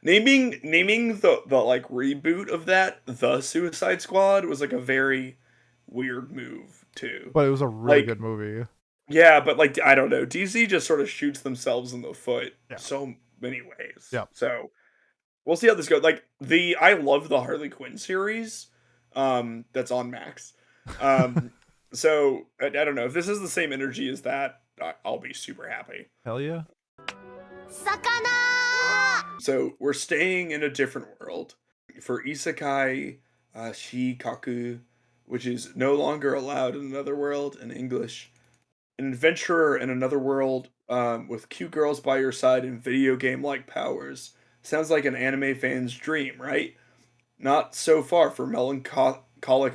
Speaker 2: Naming the like reboot of that, the Suicide Squad, was like a very weird move too.
Speaker 1: But it was a really good movie.
Speaker 2: Yeah, but like I don't know, DC just sort of shoots themselves in the foot so many ways.
Speaker 1: Yeah.
Speaker 2: So we'll see how this goes. Like I love the Harley Quinn series, that's on Max. So I don't know if this is the same energy as that. I'll be super happy.
Speaker 1: Hell yeah.
Speaker 5: Sakana!
Speaker 2: So we're staying in a different world for Isekai Shikaku, which is no longer allowed in another world in English. An adventurer in another world with cute girls by your side and video game-like powers. Sounds like an anime fan's dream, right? Not so far for melancholic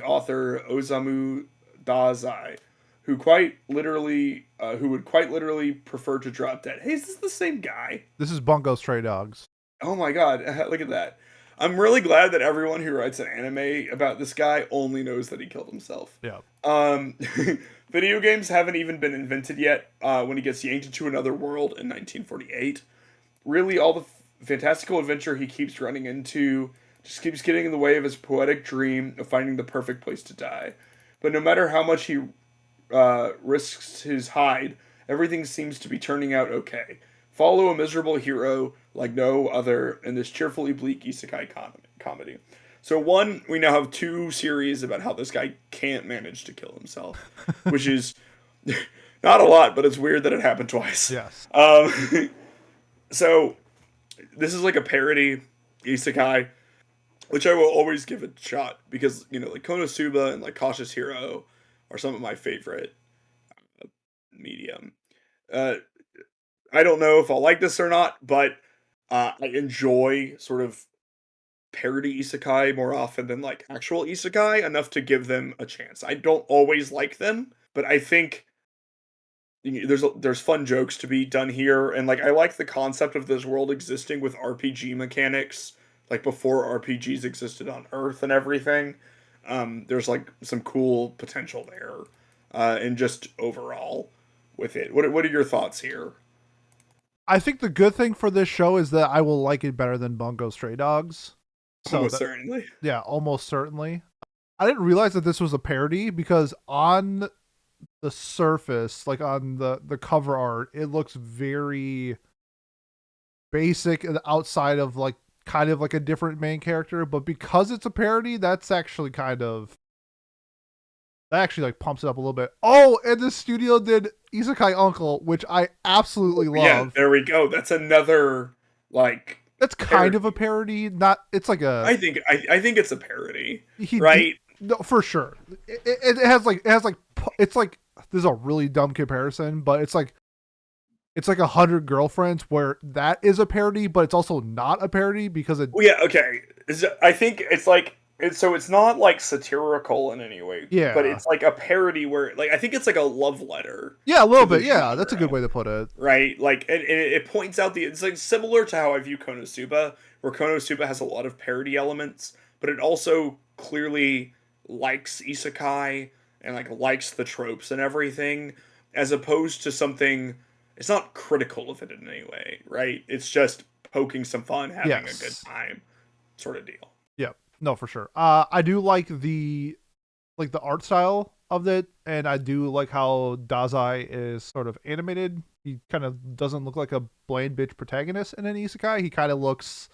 Speaker 2: author Osamu Dazai, who would quite literally prefer to drop dead. Hey, is this the same guy?
Speaker 1: This is Bungo Stray Dogs.
Speaker 2: Oh my god, look at that. I'm really glad that everyone who writes an anime about this guy only knows that he killed himself.
Speaker 1: Yeah.
Speaker 2: Video games haven't even been invented yet when he gets yanked into another world in 1948. Really, all the fantastical adventure he keeps running into just keeps getting in the way of his poetic dream of finding the perfect place to die. But no matter how much he risks his hide, everything seems to be turning out okay. Follow a miserable hero like no other in this cheerfully bleak isekai comedy. So one, we now have 2 series about how this guy can't manage to kill himself, which is not a lot, but it's weird that it happened twice.
Speaker 1: Yes.
Speaker 2: So this is like a parody isekai, which I will always give a shot because, you know, like Konosuba and like Cautious Hero are some of my favorite medium. I don't know if I'll like this or not, but I enjoy sort of parody isekai more often than like actual isekai enough to give them a chance. I don't always like them, but I think there's fun jokes to be done here, and like I like the concept of this world existing with RPG mechanics, like before RPGs existed on Earth and everything. There's like some cool potential there, and just overall with it. What are your thoughts here?
Speaker 1: I think the good thing for this show is that I will like it better than Bungo Stray Dogs. So
Speaker 2: Almost certainly.
Speaker 1: Yeah, almost certainly. I didn't realize that this was a parody because on the surface, like on the cover art, it looks very basic and outside of like kind of like a different main character. But because it's a parody, that's actually kind of That actually like pumps it up a little bit. Oh, and the studio did Isekai Uncle, which I absolutely love.
Speaker 2: Yeah, there we go. That's another like.
Speaker 1: That's kind of a parody. Not. It's like a.
Speaker 2: I think it's a parody,
Speaker 1: He
Speaker 2: right?
Speaker 1: No, for sure. It has like it's like this is a really dumb comparison, but it's like 100 Girlfriends, where that is a parody, but it's also not a parody because it.
Speaker 2: Well, yeah, okay. I think it's like it's not like satirical in any way.
Speaker 1: Yeah,
Speaker 2: but it's like a parody where like I think it's like a love letter.
Speaker 1: Yeah, a little bit. Yeah, that's a good way to put it.
Speaker 2: Right, like it points out it's like similar to how I view Konosuba, where Konosuba has a lot of parody elements, but it also clearly likes isekai and like likes the tropes and everything, as opposed to something. It's not critical of it in any way, right? It's just poking some fun, having a good time, sort of deal.
Speaker 1: Yeah, no, for sure. I do like the art style of it, and I do like how Dazai is sort of animated. He kind of doesn't look like a bland bitch protagonist in an isekai. He kind of looks,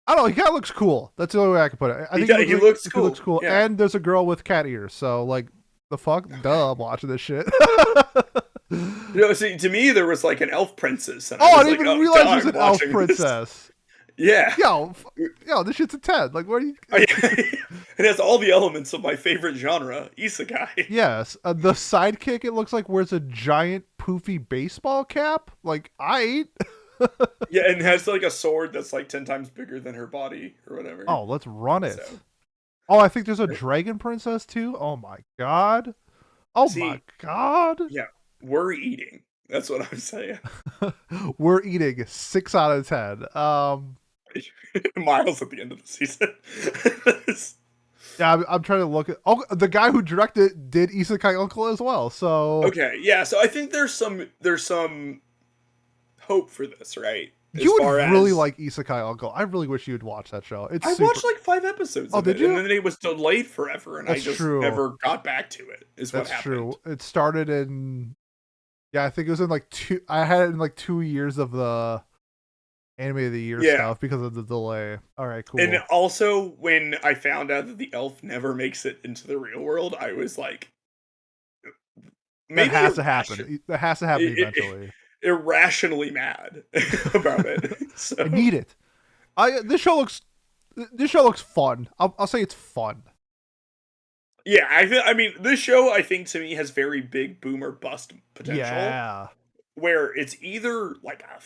Speaker 1: I don't know, he kind of looks cool. That's the only way I can put it. I think he looks cool. He looks cool. Yeah. And there's a girl with cat ears, so like the fuck, duh, I'm watching this shit.
Speaker 2: See, to me, there was like an elf princess. And
Speaker 1: I didn't even realize there's an elf princess.
Speaker 2: Yeah.
Speaker 1: Yo, this shit's a 10. Like, what are you?
Speaker 2: It has all the elements of my favorite genre, isekai.
Speaker 1: Yes. The sidekick, it looks like, wears a giant poofy baseball cap. Like,
Speaker 2: Yeah, and has like a sword that's like 10 times bigger than her body or whatever.
Speaker 1: Oh, let's run it. So. Oh, I think there's a dragon princess too. Oh my god. My god.
Speaker 2: Yeah, we're eating. That's what I'm saying.
Speaker 1: We're eating 6 out of 10.
Speaker 2: Miles at the end of the season.
Speaker 1: Yeah, I'm trying to look at. Oh, the guy who directed did Isekai Uncle as well. So
Speaker 2: okay, yeah. So I think there's some hope for this, right?
Speaker 1: You would really like Isekai Uncle. I really wish you'd watch that show. I
Speaker 2: watched like 5 episodes.
Speaker 1: Oh, did you?
Speaker 2: And then it was delayed forever, and I just never got back to it. That's what happened. True.
Speaker 1: It started in. Yeah, I think it was in like 2. I had it in like 2 years of the Anime of the Year stuff because of the delay. All right, cool.
Speaker 2: And also, when I found out that the elf never makes it into the real world, I was like,
Speaker 1: maybe that has to happen. That has to happen eventually.
Speaker 2: Irrationally mad about it. So.
Speaker 1: I need it. This show looks fun. I'll say it's fun.
Speaker 2: Yeah, I mean, this show, I think, to me, has very big boom or bust potential.
Speaker 1: Yeah.
Speaker 2: Where it's either like a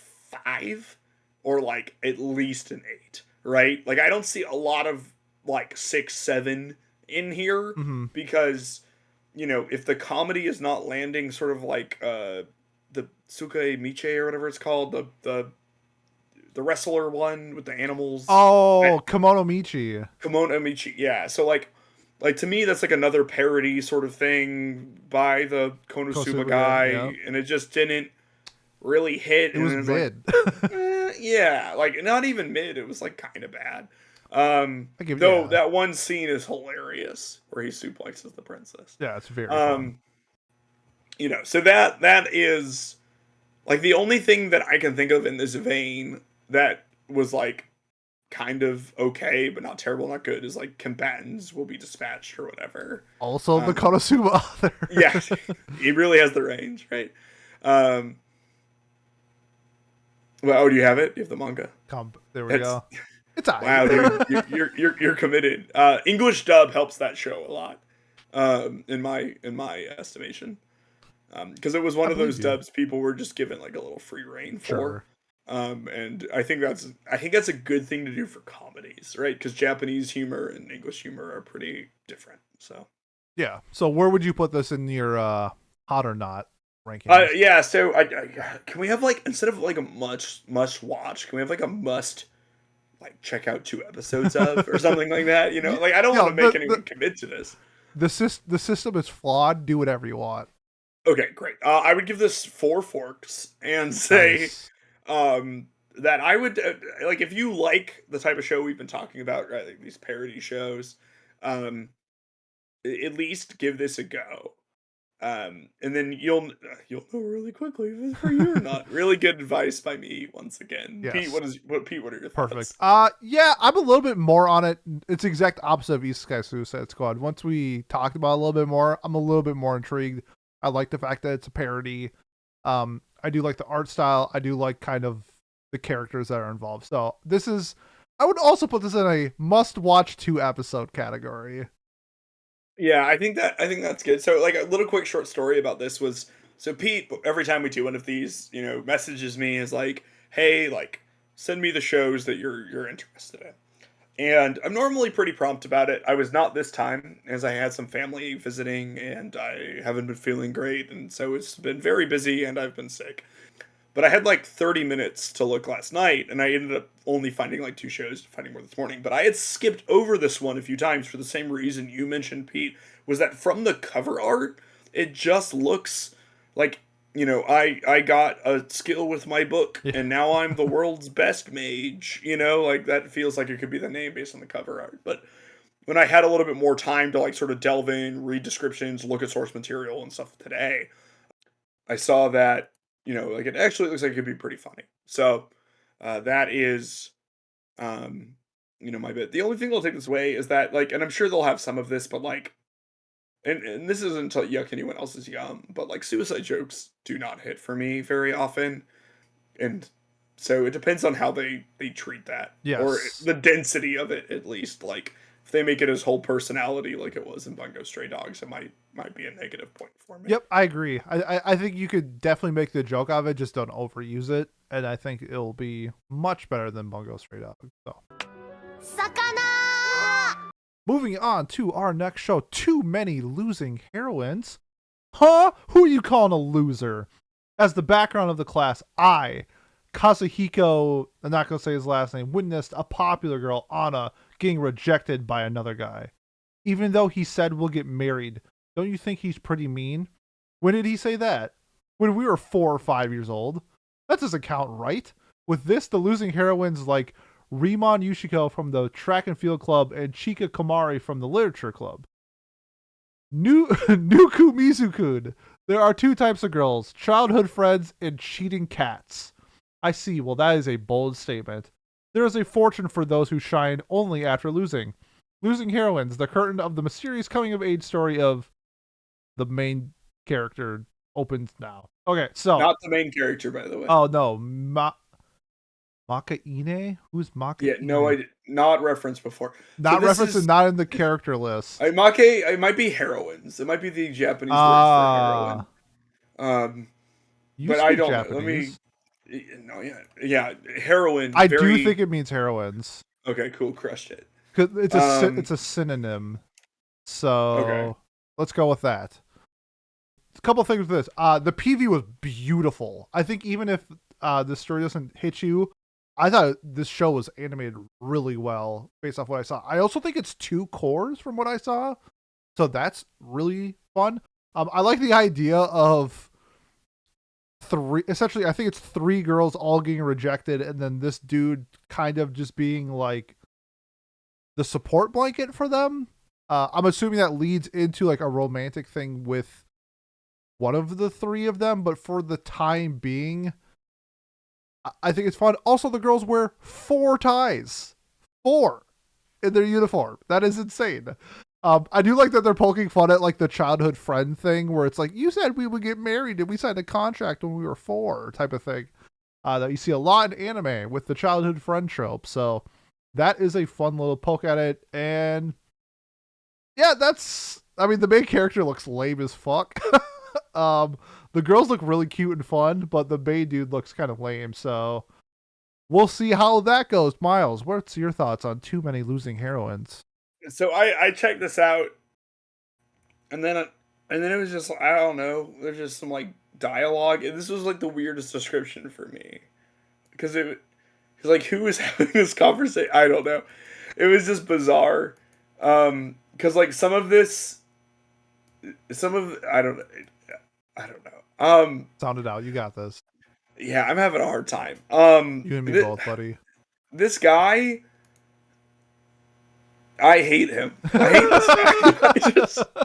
Speaker 2: 5 or like at least an 8, right? Like, I don't see a lot of like 6, 7 in here because, you know, if the comedy is not landing sort of like the Tsuke Miche or whatever it's called, the wrestler one with the animals.
Speaker 1: Oh, Kimono Michi.
Speaker 2: Kimono Michi, yeah. So like to me, that's like another parody sort of thing by the Konosuba guy, and it just didn't really hit.
Speaker 1: It was mid.
Speaker 2: Like, yeah, like not even mid. It was like kind of bad. That one scene is hilarious where he suplexes the princess.
Speaker 1: Yeah, it's very fun.
Speaker 2: You know, so that is like the only thing that I can think of in this vein that was like kind of okay, but not terrible, not good, is like combatants will be dispatched or whatever.
Speaker 1: Also the Konosuba author.
Speaker 2: Yeah, he really has the range, right? Well, do you have it? You have the manga?
Speaker 1: There we go. It's all
Speaker 2: right. Wow, dude, you're committed. English dub helps that show a lot, in my estimation. Because it was one of those dubs people were just given like a little free reign for.
Speaker 1: Sure.
Speaker 2: And I think that's a good thing to do for comedies, right? Because Japanese humor and English humor are pretty different. So
Speaker 1: yeah. So where would you put this in your hot or not ranking?
Speaker 2: Yeah. So can we have like, instead of like a must watch, can we have like a must like check out 2 episodes of or something like that? You know, like I don't want to make anyone commit to this.
Speaker 1: The system is flawed. Do whatever you want.
Speaker 2: Okay, great. I would give this 4 forks and say that I would like, if you like the type of show we've been talking about, right? Like these parody shows, at least give this a go. And then you'll know really quickly if it's for you or not. Really good advice by me once again.
Speaker 1: Yes.
Speaker 2: Pete, what are your
Speaker 1: Perfect.
Speaker 2: thoughts?
Speaker 1: Yeah, I'm a little bit more on it. It's the exact opposite of Isekai Suicide Squad. Once we talked about it a little bit more, I'm a little bit more intrigued. I like the fact that it's a parody. I do like the art style. I do like kind of the characters that are involved. So I would also put this in a must-watch 2-episode category.
Speaker 2: Yeah, I think that's good. So like a little quick short story about this was, so Pete, every time we do one of these, messages me is like, hey, like send me the shows that you're interested in. And I'm normally pretty prompt about it. I was not this time, as I had some family visiting and I haven't been feeling great, and so it's been very busy and I've been sick. But I had like 30 minutes to look last night, and I ended up only finding like 2 shows, finding more this morning. But I had skipped over this one a few times for the same reason you mentioned, Pete, was that from the cover art, it just looks like, I got a skill with my book, and now I'm the world's best mage, like that feels like it could be the name based on the cover art. But when I had a little bit more time to like sort of delve in, read descriptions, look at source material and stuff today, I saw that, like it actually looks like it could be pretty funny. So that is, my bit. The only thing I'll take this way is that, like, and I'm sure they'll have some of this, but like, and this isn't to yuck anyone else's yum, but like suicide jokes do not hit for me very often. And so it depends on how they treat that.
Speaker 1: Yes.
Speaker 2: Or the density of it, at least. Like, if they make it his whole personality like it was in Bungo Stray Dogs, it might be a negative point for me.
Speaker 1: Yep, I agree. I think you could definitely make the joke of it, just don't overuse it, and I think it'll be much better than Bungo Stray Dogs. So.
Speaker 5: Sakana!
Speaker 1: Moving on to our next show, Too Many Losing Heroines. Huh? Who are you calling a loser? As the background of the class, Kazuhiko, I'm not going to say his last name, witnessed a popular girl, Anna, getting rejected by another guy. Even though he said we'll get married, don't you think he's pretty mean? When did he say that? When we were 4 or 5 years old? That doesn't count, right? With this, the losing heroines like Rimon Yushiko from the track and field club and Chika Komari from the literature club. Nuku Mizukun. There are 2 types of girls, childhood friends and cheating cats. I see. Well, that is a bold statement. There is a fortune for those who shine only after losing. Losing Heroines, the curtain of the mysterious coming-of-age story of the main character opens now. Okay, so...
Speaker 2: Not the main character, by the way.
Speaker 1: Oh, no. Makaine? Who's Makaine?
Speaker 2: Yeah, no, not referenced before.
Speaker 1: Not
Speaker 2: so
Speaker 1: referenced and not in the character list.
Speaker 2: It might be heroines. It might be the Japanese word for heroine. But I don't
Speaker 1: Japanese.
Speaker 2: No, yeah, heroine.
Speaker 1: I do think it means heroines.
Speaker 2: Okay, cool, crushed it.
Speaker 1: Cause it's a synonym. So
Speaker 2: okay.
Speaker 1: Let's go with that. A couple things with this. The PV was beautiful. I think even if the story doesn't hit you, I thought this show was animated really well based off what I saw. I also think it's 2 cores from what I saw, so that's really fun. I like the idea of 3. Essentially, I think it's 3 girls all getting rejected, and then this dude kind of just being like the support blanket for them. I'm assuming that leads into like a romantic thing with one of the 3 of them, but for the time being, I think it's fun. Also, the girls wear 4 ties. 4 in their uniform. That is insane. I do like that they're poking fun at like the childhood friend thing where it's like, you said we would get married and we signed a contract when we were 4 type of thing. That you see a lot in anime with the childhood friend trope. So that is a fun little poke at it. And yeah, the main character looks lame as fuck. The girls look really cute and fun, but the main dude looks kind of lame. So we'll see how that goes. Miles, what's your thoughts on Too Many Losing Heroines?
Speaker 2: So I checked this out, and then it was just, I don't know, there's just some like dialogue, and this was like the weirdest description for me, because like, who is having this conversation? I don't know. It was just bizarre, because like some of I don't know.
Speaker 1: Sound it out. You got this.
Speaker 2: Yeah, I'm having a hard time.
Speaker 1: You and me both, buddy.
Speaker 2: This guy, I hate him. I hate this guy.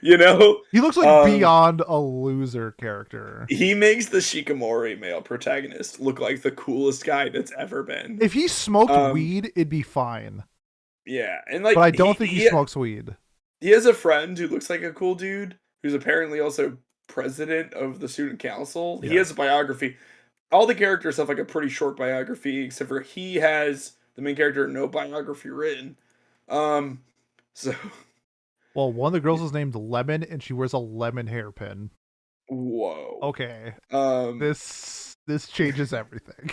Speaker 2: You know,
Speaker 1: He looks like beyond a loser character.
Speaker 2: he makes the Shikamori male protagonist look like the coolest guy that's ever been.
Speaker 1: If he smoked weed, it'd be fine.
Speaker 2: Yeah, and like,
Speaker 1: but I don't think he smokes weed.
Speaker 2: He has a friend who looks like a cool dude, who's apparently also president of the student council. Yeah. He has a biography. All the characters have like a pretty short biography, except for he has, the main character, no biography written. So.
Speaker 1: Well, one of the girls is named Lemon, and she wears a lemon hairpin.
Speaker 2: Whoa.
Speaker 1: Okay. This changes everything.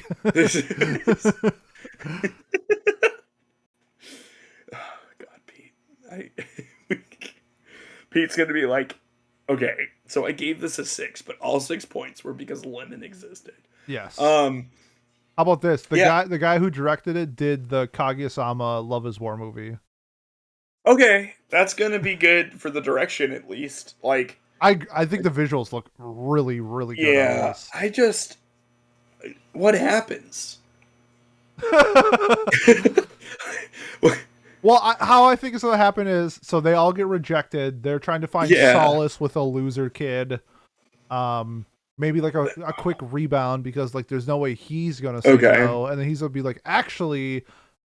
Speaker 2: God, Pete. Pete's gonna be like, okay, so I gave this a 6, but all 6 points were because Lemon existed.
Speaker 1: Yes. How about this? The guy who directed it did the Kaguya-sama Love is War movie.
Speaker 2: Okay, that's gonna be good for the direction at least. Like,
Speaker 1: I think the visuals look really, really good.
Speaker 2: Yeah, what happens?
Speaker 1: Well, how I think it's going to happen is, so they all get rejected. They're trying to find solace with a loser kid. Maybe like a quick rebound because like there's no way he's going to say no. And then he's going to be like, actually,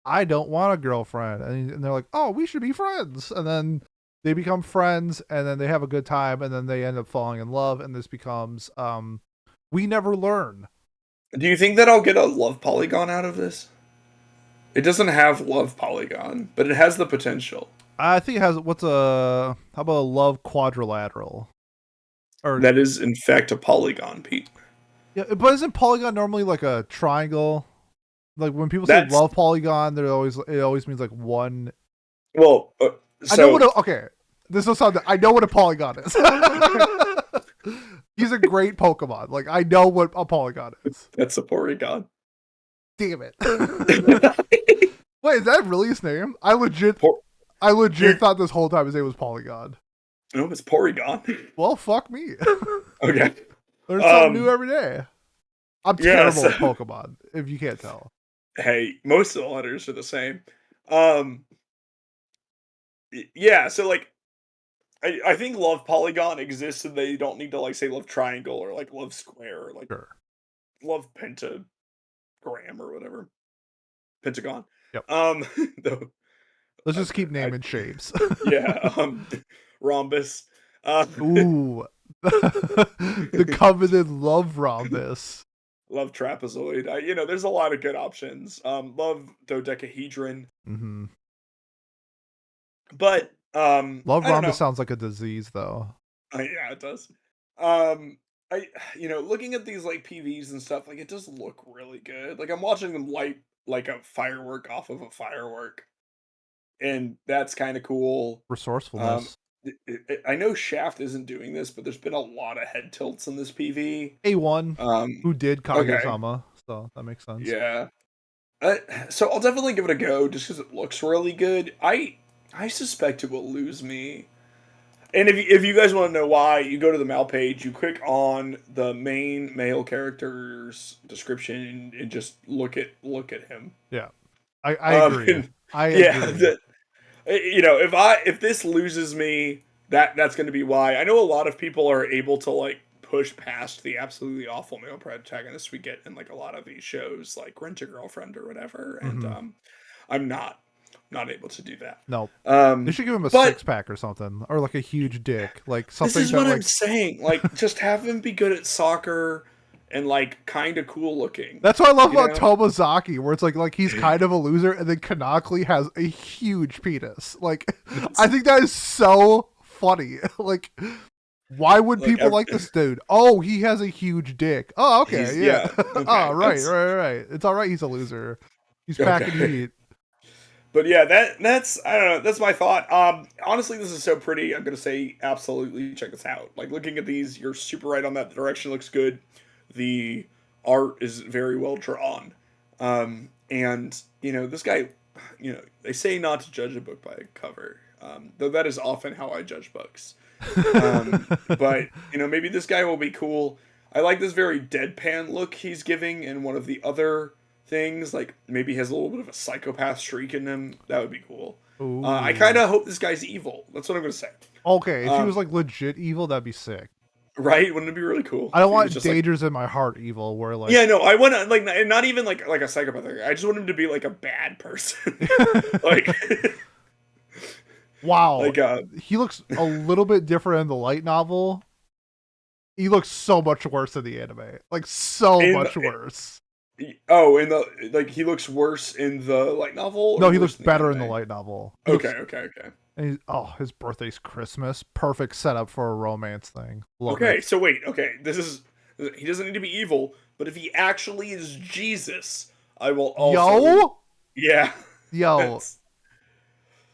Speaker 1: I don't want a girlfriend. And they're like, oh, we should be friends. And then they become friends and then they have a good time. And then they end up falling in love. And this becomes, we never learn.
Speaker 2: Do you think that I'll get a love polygon out of this? It doesn't have love polygon, but it has the potential.
Speaker 1: I think it has, how about a love quadrilateral? Or
Speaker 2: that is, in fact, a polygon, Pete.
Speaker 1: Yeah, but isn't polygon normally like a triangle? Like when people say love polygon, it always means like one.
Speaker 2: Well,
Speaker 1: I know what this will sound. I know what a polygon is. He's a great Pokemon. Like I know what a polygon is.
Speaker 2: That's a Porygon.
Speaker 1: Damn it. Wait, is that really his name? I legit thought this whole time his name was Polygon.
Speaker 2: No, it's Porygon.
Speaker 1: Well, fuck me.
Speaker 2: Okay.
Speaker 1: Learn something new every day. I'm terrible at Pokemon, if you can't tell.
Speaker 2: Hey, most of the letters are the same. Yeah, so like I think love polygon exists and they don't need to like say love triangle or like love square or like love pentagram or whatever. Pentagon.
Speaker 1: Yep.
Speaker 2: Let's
Speaker 1: just keep naming shapes.
Speaker 2: Yeah. Rhombus.
Speaker 1: Ooh. The coveted love rhombus.
Speaker 2: Love trapezoid. There's a lot of good options. Love dodecahedron.
Speaker 1: Mm-hmm.
Speaker 2: But
Speaker 1: love rhombus sounds like a disease though.
Speaker 2: Yeah, it does. Looking at these like PVs and stuff, like it does look really good. Like I'm watching them light like a firework off of a firework. And that's kind of cool.
Speaker 1: Resourcefulness.
Speaker 2: I know Shaft isn't doing this, but there's been a lot of head tilts in this PV.
Speaker 1: A1, who did Kaguya-sama, so that makes sense.
Speaker 2: Yeah. So I'll definitely give it a go, just because it looks really good. I suspect it will lose me. And if you guys want to know why, you go to the Mal page, you click on the main male character's description, and just look at him.
Speaker 1: Yeah, I agree. I agree.
Speaker 2: If this loses me, that's going to be why. I know a lot of people are able to like push past the absolutely awful male protagonists we get in like a lot of these shows, like Rent a Girlfriend or whatever, and I'm not able to do that.
Speaker 1: No, they should give him a 6-pack or something, or like a huge dick, like something.
Speaker 2: This is what I'm saying. Like, just have him be good at soccer. And like kind of cool looking.
Speaker 1: That's what I love about Tomozaki, where it's like he's kind of a loser, and then Kanakli has a huge penis. Like, I think that is so funny. Like, why would people like this dude? Oh, he has a huge dick. Oh, okay, yeah. Okay, oh, right. It's all right. He's a loser. He's packing heat.
Speaker 2: But yeah, that's I don't know. That's my thought. Honestly, this is so pretty. I'm gonna say absolutely check this out. Like looking at these, you're super right on that. The direction looks good. The art is very well drawn. And, this guy, they say not to judge a book by a cover, though that is often how I judge books. But, maybe this guy will be cool. I like this very deadpan look he's giving in one of the other things. Like, maybe he has a little bit of a psychopath streak in him. That would be cool. I kind of hope this guy's evil. That's what I'm going to say.
Speaker 1: Okay, if he was like legit evil, that'd be sick.
Speaker 2: Right? Wouldn't it be really cool?
Speaker 1: I don't
Speaker 2: if he was
Speaker 1: want
Speaker 2: just
Speaker 1: Dangers in My Heart evil, where like
Speaker 2: yeah, no, I want to like not even like a psychopath. I just want him to be like a bad person. like
Speaker 1: wow,
Speaker 2: like
Speaker 1: he looks a little bit different in the light novel. He looks so much worse in the anime, like so
Speaker 2: in
Speaker 1: much worse.
Speaker 2: oh, in the like he looks worse in the light novel. Or
Speaker 1: No, he
Speaker 2: worse
Speaker 1: looks
Speaker 2: in
Speaker 1: better in the
Speaker 2: anime?
Speaker 1: light novel. He
Speaker 2: Okay,
Speaker 1: looks,
Speaker 2: okay, okay.
Speaker 1: and he's, oh, his birthday's Christmas. Perfect setup for a romance thing. Love
Speaker 2: Okay,
Speaker 1: it.
Speaker 2: so wait, okay, this is he doesn't need to be evil, but if he actually is Jesus, I will also yeah.
Speaker 1: Yo,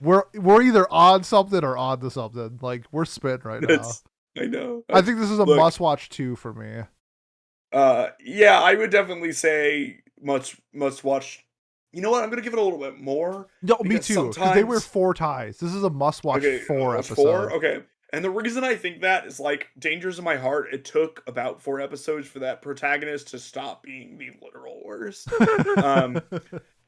Speaker 1: we're either on something or on to something. Like we're spitting right now.
Speaker 2: I know.
Speaker 1: I think this is a
Speaker 2: Look,
Speaker 1: must watch too for me.
Speaker 2: yeah, I would definitely say must watch. You know what? I'm gonna give it a little bit more.
Speaker 1: No, me
Speaker 2: Because
Speaker 1: too. Because they wear
Speaker 2: sometimes
Speaker 1: 4 ties. This is a must watch
Speaker 2: okay,
Speaker 1: 4
Speaker 2: what's
Speaker 1: episode.
Speaker 2: 4? Okay. And the reason I think that is like Dangers in My Heart, it took about 4 episodes for that protagonist to stop being the literal worst. Um,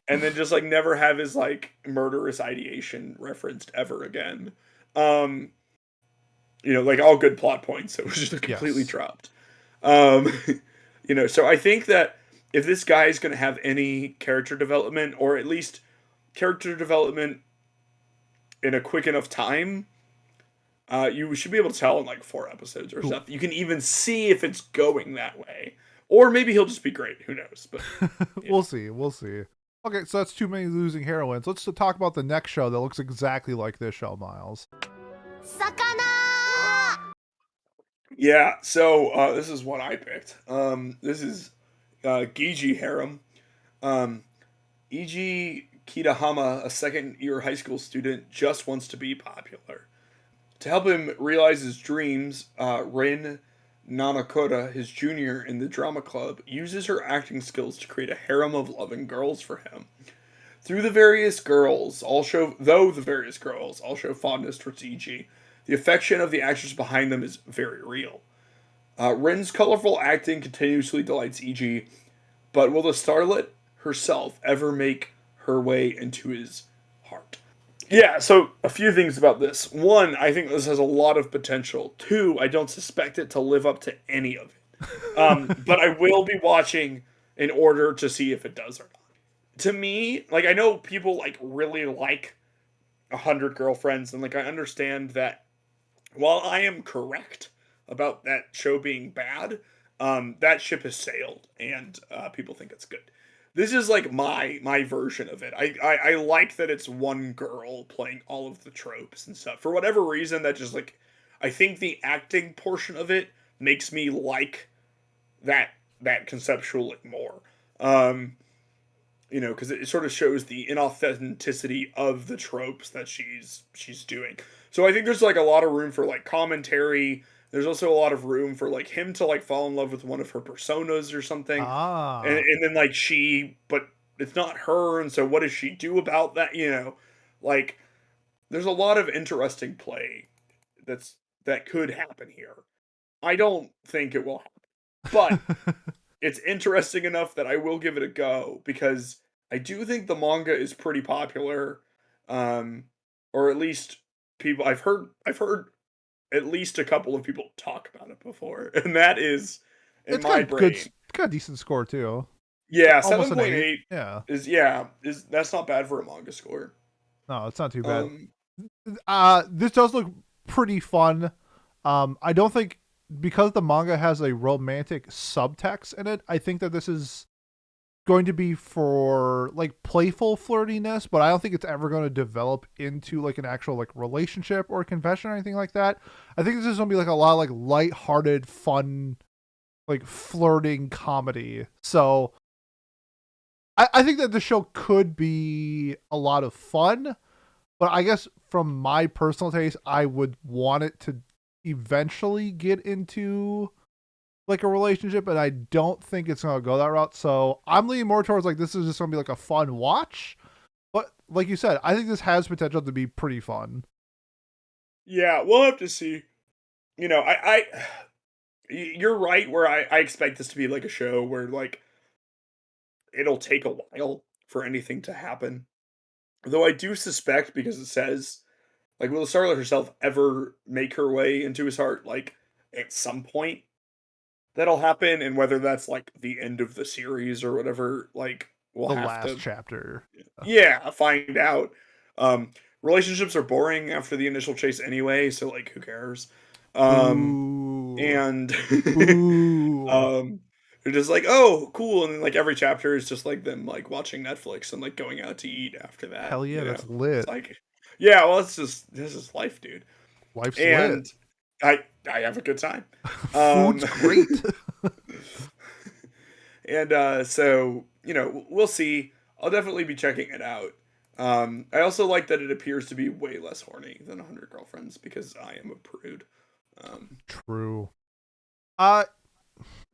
Speaker 2: and then just like never have his like murderous ideation referenced ever again. Um, like all good plot points, it was just completely
Speaker 1: Yes.
Speaker 2: dropped. So I think that if this guy is going to have any character development, or at least character development in a quick enough time, you should be able to tell in like 4 episodes or
Speaker 1: Cool.
Speaker 2: something. You can even see if it's going that way, or maybe he'll just be great. Who knows? But yeah.
Speaker 1: We'll see. We'll see. Okay, so that's too many losing heroines. Let's talk about the next show that looks exactly like this show, Miles.
Speaker 2: Yeah, so this is what I picked. This is Gigi Harem. Iji Kitahama, a second-year high school student, just wants to be popular. To help him realize his dreams, Rin Nanakota, his junior in the drama club, uses her acting skills to create a harem of loving girls for him. Though the various girls all show fondness towards Iji, the affection of the actors behind them is very real. Rin's colorful acting continuously delights Iji, but will the starlet herself ever make her way into his heart? Yeah, so a few things about this. 1, I think this has a lot of potential. 2, I don't suspect it to live up to any of it. But I will be watching in order to see if it does or not. To me, like, I know people like really like 100 Girlfriends, and like I understand that while I am correct about that show being bad, that ship has sailed, and people think it's good. This is like my version of it. I like that it's one girl playing all of the tropes and stuff. For whatever reason, that just like I think the acting portion of it makes me like that conceptually more. Because it sort of shows the inauthenticity of the tropes that she's doing. So I think there's like a lot of room for like commentary. There's also a lot of room for like him to like fall in love with one of her personas or something. And then like but it's not her, and so what does she do about that? Like there's a lot of interesting play that could happen here. I don't think it will happen, but it's interesting enough that I will give it a go, because I do think the manga is pretty popular, or at least people I've heard at least a couple of people talk about it before, and that is in
Speaker 1: It's
Speaker 2: my
Speaker 1: got
Speaker 2: brain.
Speaker 1: it's got a decent score too.
Speaker 2: Yeah,
Speaker 1: Almost an
Speaker 2: 7.8
Speaker 1: Yeah.
Speaker 2: is that's not bad for a manga score.
Speaker 1: No, it's not too bad.
Speaker 2: Um,
Speaker 1: This does look pretty fun. I don't think, because the manga has a romantic subtext in it, I think that this is going to be for like playful flirtiness, but I don't think it's ever going to develop into like an actual like relationship or confession or anything like that. I think this is going to be like a lot of like lighthearted, fun, like flirting comedy. So I think that the show could be a lot of fun, but I guess from my personal taste, I would want it to eventually get into like a relationship, and I don't think it's gonna go that route. So I'm leaning more towards like this is just gonna be like a fun watch. But like you said, I think this has potential to be pretty fun.
Speaker 2: yeah, we'll have to see. You're right where I expect this to be like a show where like it'll take a while for anything to happen. Though I do suspect, because it says Like, will Starlet herself ever make her way into his heart? Like, at some point, that'll happen, and whether that's like the end of the series or whatever, like we'll
Speaker 1: The
Speaker 2: have
Speaker 1: last
Speaker 2: to,
Speaker 1: chapter.
Speaker 2: yeah, find out. Um, Relationships are boring after the initial chase anyway, so like, who cares? Um,
Speaker 1: Ooh.
Speaker 2: and
Speaker 1: Ooh.
Speaker 2: they're just like, oh, cool, and then like every chapter is just like them like watching Netflix and like going out to eat after that.
Speaker 1: Hell yeah,
Speaker 2: You know,
Speaker 1: that's
Speaker 2: it's
Speaker 1: lit.
Speaker 2: like, yeah, well, it's just this is life, dude,
Speaker 1: Life's lit.
Speaker 2: and I have a good time. Um,
Speaker 1: Food's great.
Speaker 2: and so we'll see. I'll definitely be checking it out. I also like that it appears to be way less horny than 100 Girlfriends because I am a prude.
Speaker 1: True. I'm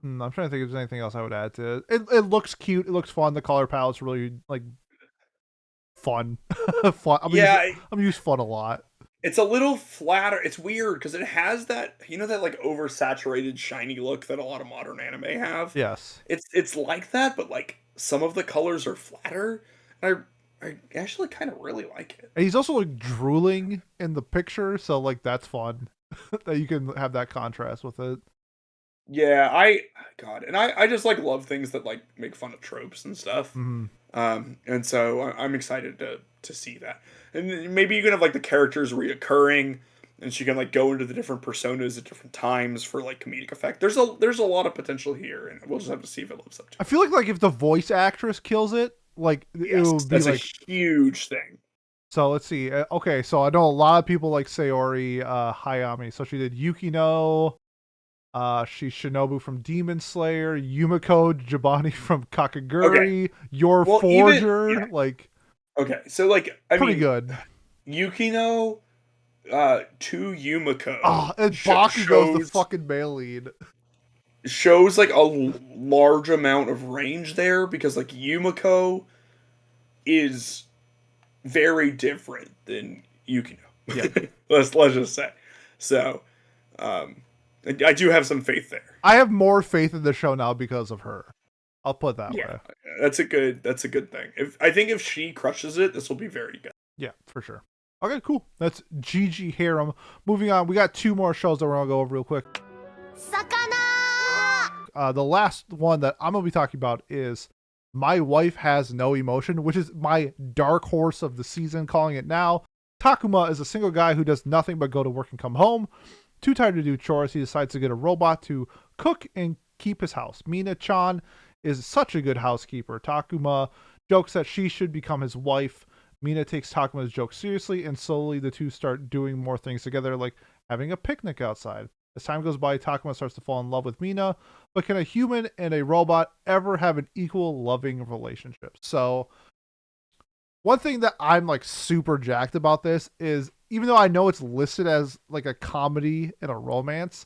Speaker 1: trying to think if there's anything else I would add to it. It looks cute. It looks fun. The color palette's really like fun. Fun.
Speaker 2: Yeah,
Speaker 1: I'm used fun a lot.
Speaker 2: it's a little flatter. It's weird because it has that that like oversaturated shiny look that a lot of modern anime have.
Speaker 1: Yes.
Speaker 2: It's like that, but like some of the colors are flatter. I actually kind of really like it.
Speaker 1: And he's also like drooling in the picture, so like that's fun. That you can have that contrast with it.
Speaker 2: Yeah, God, and I just like love things that like make fun of tropes and stuff.
Speaker 1: Mm-hmm.
Speaker 2: And so I'm excited to see that. And then maybe you can have like the characters reoccurring, and she can like go into the different personas at different times for like comedic effect. There's a lot of potential here, and we'll just have to see if it lives up to
Speaker 1: I
Speaker 2: it.
Speaker 1: feel like if the voice actress kills it, like it will be
Speaker 2: That's
Speaker 1: like.
Speaker 2: a huge thing.
Speaker 1: So let's see. Okay, so I know a lot of people like Sayori Hayami. So she did Yukino. She's Shinobu from Demon Slayer, Yumiko Jabani from Kakaguri, Your
Speaker 2: Well,
Speaker 1: Forger, like
Speaker 2: Okay, so like
Speaker 1: pretty good.
Speaker 2: Yukino to Yumiko
Speaker 1: And Bakugo's the fucking male lead.
Speaker 2: shows like a large amount of range there because like Yumiko is very different than Yukino.
Speaker 1: Yeah.
Speaker 2: let's just say. So, I do have some faith there.
Speaker 1: I have more faith in the show now because of her. I'll put that way.
Speaker 2: That's a good thing. I think if she crushes it, this will be very good.
Speaker 1: Yeah, for sure. Okay, cool. That's Gigi Harem. Moving on, we got 2 more shows that we're gonna go over real quick.
Speaker 5: Sakana!
Speaker 1: The last one that I'm gonna be talking about is My Wife Has No Emotion, which is my dark horse of the season, calling it now. Takuma is a single guy who does nothing but go to work and come home. Too tired to do chores, he decides to get a robot to cook and keep his house. Mina-chan is such a good housekeeper. Takuma jokes that she should become his wife. Mina takes Takuma's joke seriously, and slowly the two start doing more things together, like having a picnic outside. As time goes by, Takuma starts to fall in love with Mina, but can a human and a robot ever have an equal loving relationship? So, one thing that I'm like super jacked about this is, even though I know it's listed as like a comedy and a romance,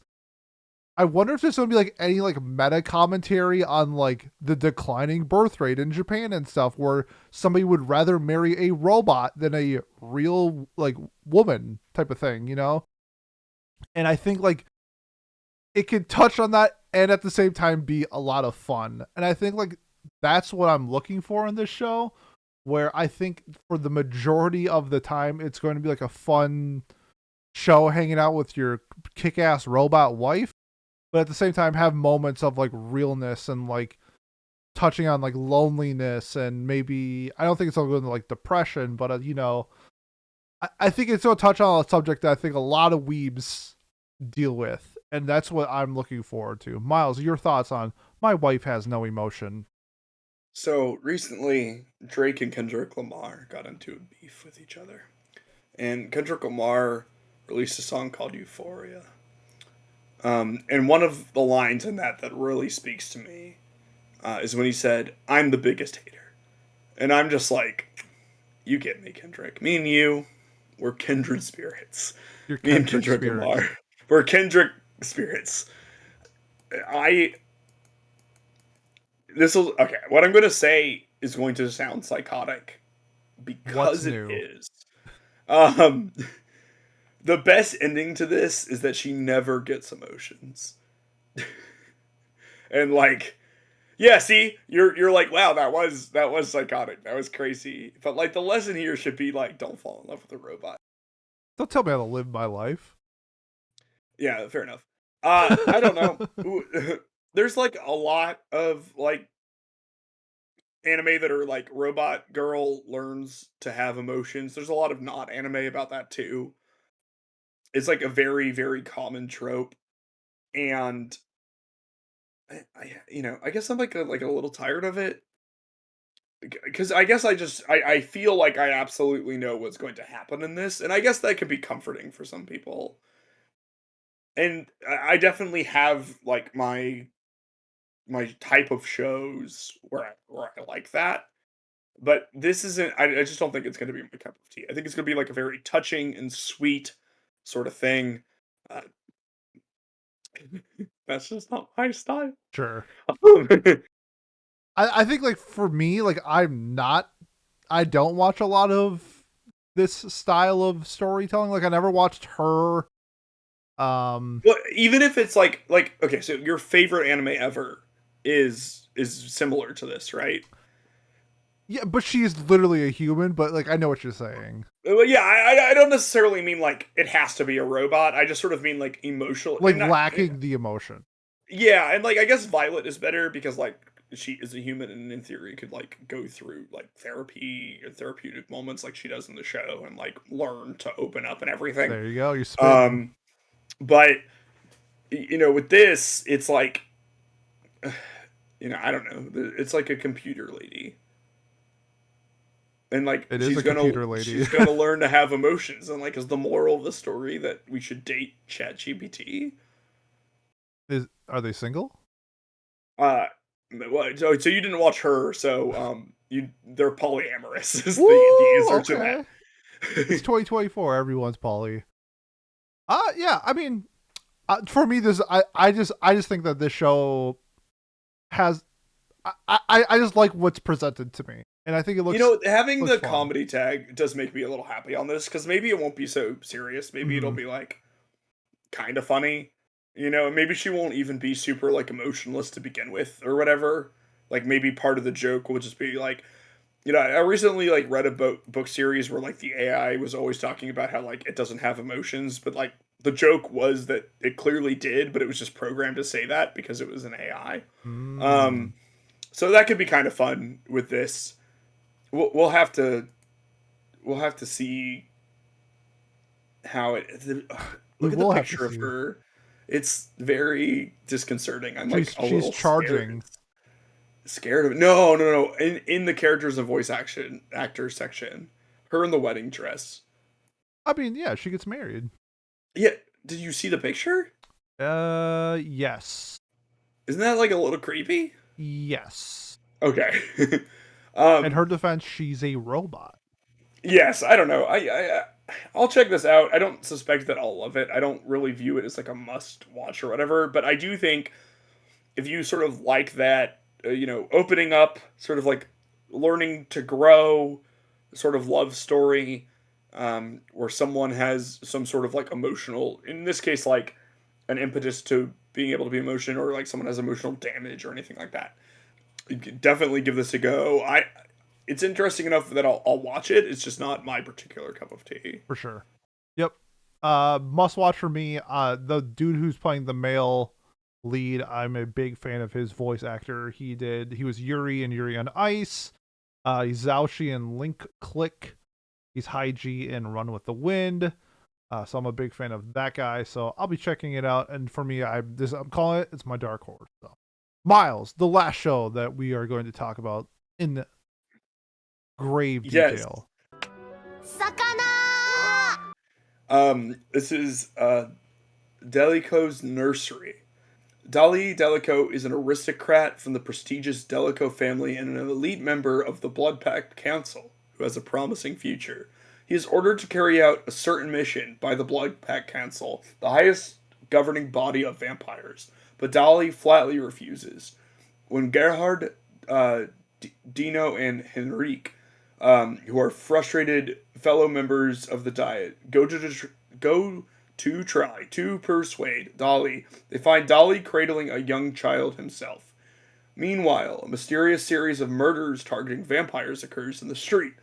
Speaker 1: I wonder if there's going to be like any like meta commentary on like the declining birth rate in Japan and stuff, where somebody would rather marry a robot than a real like woman type of thing, you know? And I think like it could touch on that and at the same time be a lot of fun. And I think like that's what I'm looking for in this show, where I think for the majority of the time it's going to be like a fun show hanging out with your kick-ass robot wife, but at the same time have moments of like realness and like touching on like loneliness, and maybe I don't think it's all going to like depression, but I think it's going to touch on a subject that I think a lot of weebs deal with, and that's what I'm looking forward to. Miles, your thoughts on My Wife Has No Emotion?
Speaker 2: So recently, Drake and Kendrick Lamar got into a beef with each other, and Kendrick Lamar released a song called Euphoria. And one of the lines in that really speaks to me is when he said, "I'm the biggest hater," and I'm just like, "You get me, Kendrick. Me and you, we're kindred spirits.
Speaker 1: Your
Speaker 2: Me and Kendrick Lamar, we're kindred spirits." Okay. What I'm going to say is going to sound psychotic because it is. The best ending to this is that she never gets emotions. And like, yeah, see, you're like, wow, that was psychotic. That was crazy. But like the lesson here should be like, don't fall in love with a robot.
Speaker 1: Don't tell me how to live my life.
Speaker 2: Yeah, fair enough. I don't know. There's like a lot of like anime that are like robot girl learns to have emotions. There's a lot of not anime about that too. It's like a very, very common trope. And I guess I'm like a little tired of it. Because I guess I feel like I absolutely know what's going to happen in this, and I guess that could be comforting for some people. And I definitely have like my type of shows where I like that. But this isn't. I just don't think it's going to be my cup of tea. I think it's going to be like a very touching and sweet sort of thing. Uh, that's just not my style.
Speaker 1: Sure. I think like for me, like I don't watch a lot of this style of storytelling. Like I never watched her.
Speaker 2: Well, even if it's like okay, so your favorite anime ever is similar to this, right?
Speaker 1: Yeah, but she's literally a human. But like I know what you're saying.
Speaker 2: Well, yeah, I don't necessarily mean like it has to be a robot. I just sort of mean like emotional,
Speaker 1: Like
Speaker 2: and not,
Speaker 1: lacking the emotion.
Speaker 2: yeah, and like I guess Violet is better because like she is a human and in theory could like go through like therapy or therapeutic moments like she does in the show and like learn to open up and everything.
Speaker 1: There you go. You're spitting.
Speaker 2: But with this, it's like I don't know. It's like a computer lady. And like
Speaker 1: It is a computer lady.
Speaker 2: she's gonna learn to have emotions, and like is the moral of the story that we should date ChatGPT?
Speaker 1: Are they single?
Speaker 2: Well, so you didn't watch her, so they're polyamorous is the answer to that.
Speaker 1: It's 2024. Everyone's poly. Yeah. I mean, for me, I just think that this show has. I just like what's presented to me, and I think it looks.
Speaker 2: Having the
Speaker 1: fun.
Speaker 2: comedy tag does make me a little happy on this because maybe it won't be so serious. Maybe it'll be like kind of funny. Maybe she won't even be super like emotionless to begin with or whatever. Like maybe part of the joke will just be like, I recently like read a book series where like the AI was always talking about how like it doesn't have emotions, but like the joke was that it clearly did, but it was just programmed to say that because it was an AI. So that could be kind of fun with this. We'll have to see how it. Look at the picture of her. It's very disconcerting. I'm like a little
Speaker 1: charging.
Speaker 2: Scared of it. No. In the characters and voice actor section, her in the wedding dress.
Speaker 1: I mean, yeah, she gets married.
Speaker 2: Yeah. Did you see the picture?
Speaker 1: Yes.
Speaker 2: Isn't that like a little creepy?
Speaker 1: Yes.
Speaker 2: Okay.
Speaker 1: In her defense, she's a robot.
Speaker 2: Yes, I don't know. I'll check this out. I don't suspect that I'll love it. I don't really view it as like a must watch or whatever, but I do think if you sort of like that, opening up, sort of like learning to grow, sort of love story, where someone has some sort of like emotional, in this case, like an impetus to being able to be emotional, or like someone has emotional damage or anything like that. You can definitely give this a go. It's interesting enough that I'll watch it. It's just not my particular cup of tea.
Speaker 1: For sure. Yep. Must watch for me. The dude who's playing the male lead, I'm a big fan of his voice actor. He was Yuri in Yuri on Ice. He's Zhaoshi in Link Click. He's Haiji in Run with the Wind. So I'm a big fan of that guy. So I'll be checking it out. And for me, I'm calling it. It's my dark horse. So, Miles, the last show that we are going to talk about in grave detail.
Speaker 2: Sakana! This is Delico's Nursery. Delico is an aristocrat from the prestigious Delico family and an elite member of the Blood Pact Council who has a promising future. He is ordered to carry out a certain mission by the Blood Pact Council, the highest governing body of vampires, but Dali flatly refuses. When Gerhard, Dino, and Henrique, who are frustrated fellow members of the Diet, go to try to persuade Dali, they find Dali cradling a young child himself. Meanwhile, a mysterious series of murders targeting vampires occurs in the street.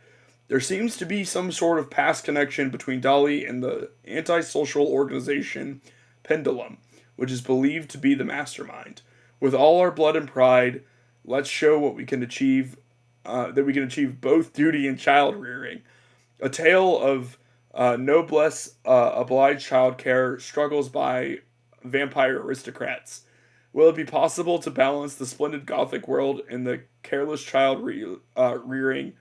Speaker 2: There seems to be some sort of past connection between Dolly and the antisocial organization Pendulum, which is believed to be the mastermind. With all our blood and pride, let's show what we can achieve, that we can achieve both duty and child rearing. A tale of noblesse obliged childcare struggles by vampire aristocrats. Will it be possible to balance the splendid gothic world and the careless child rearing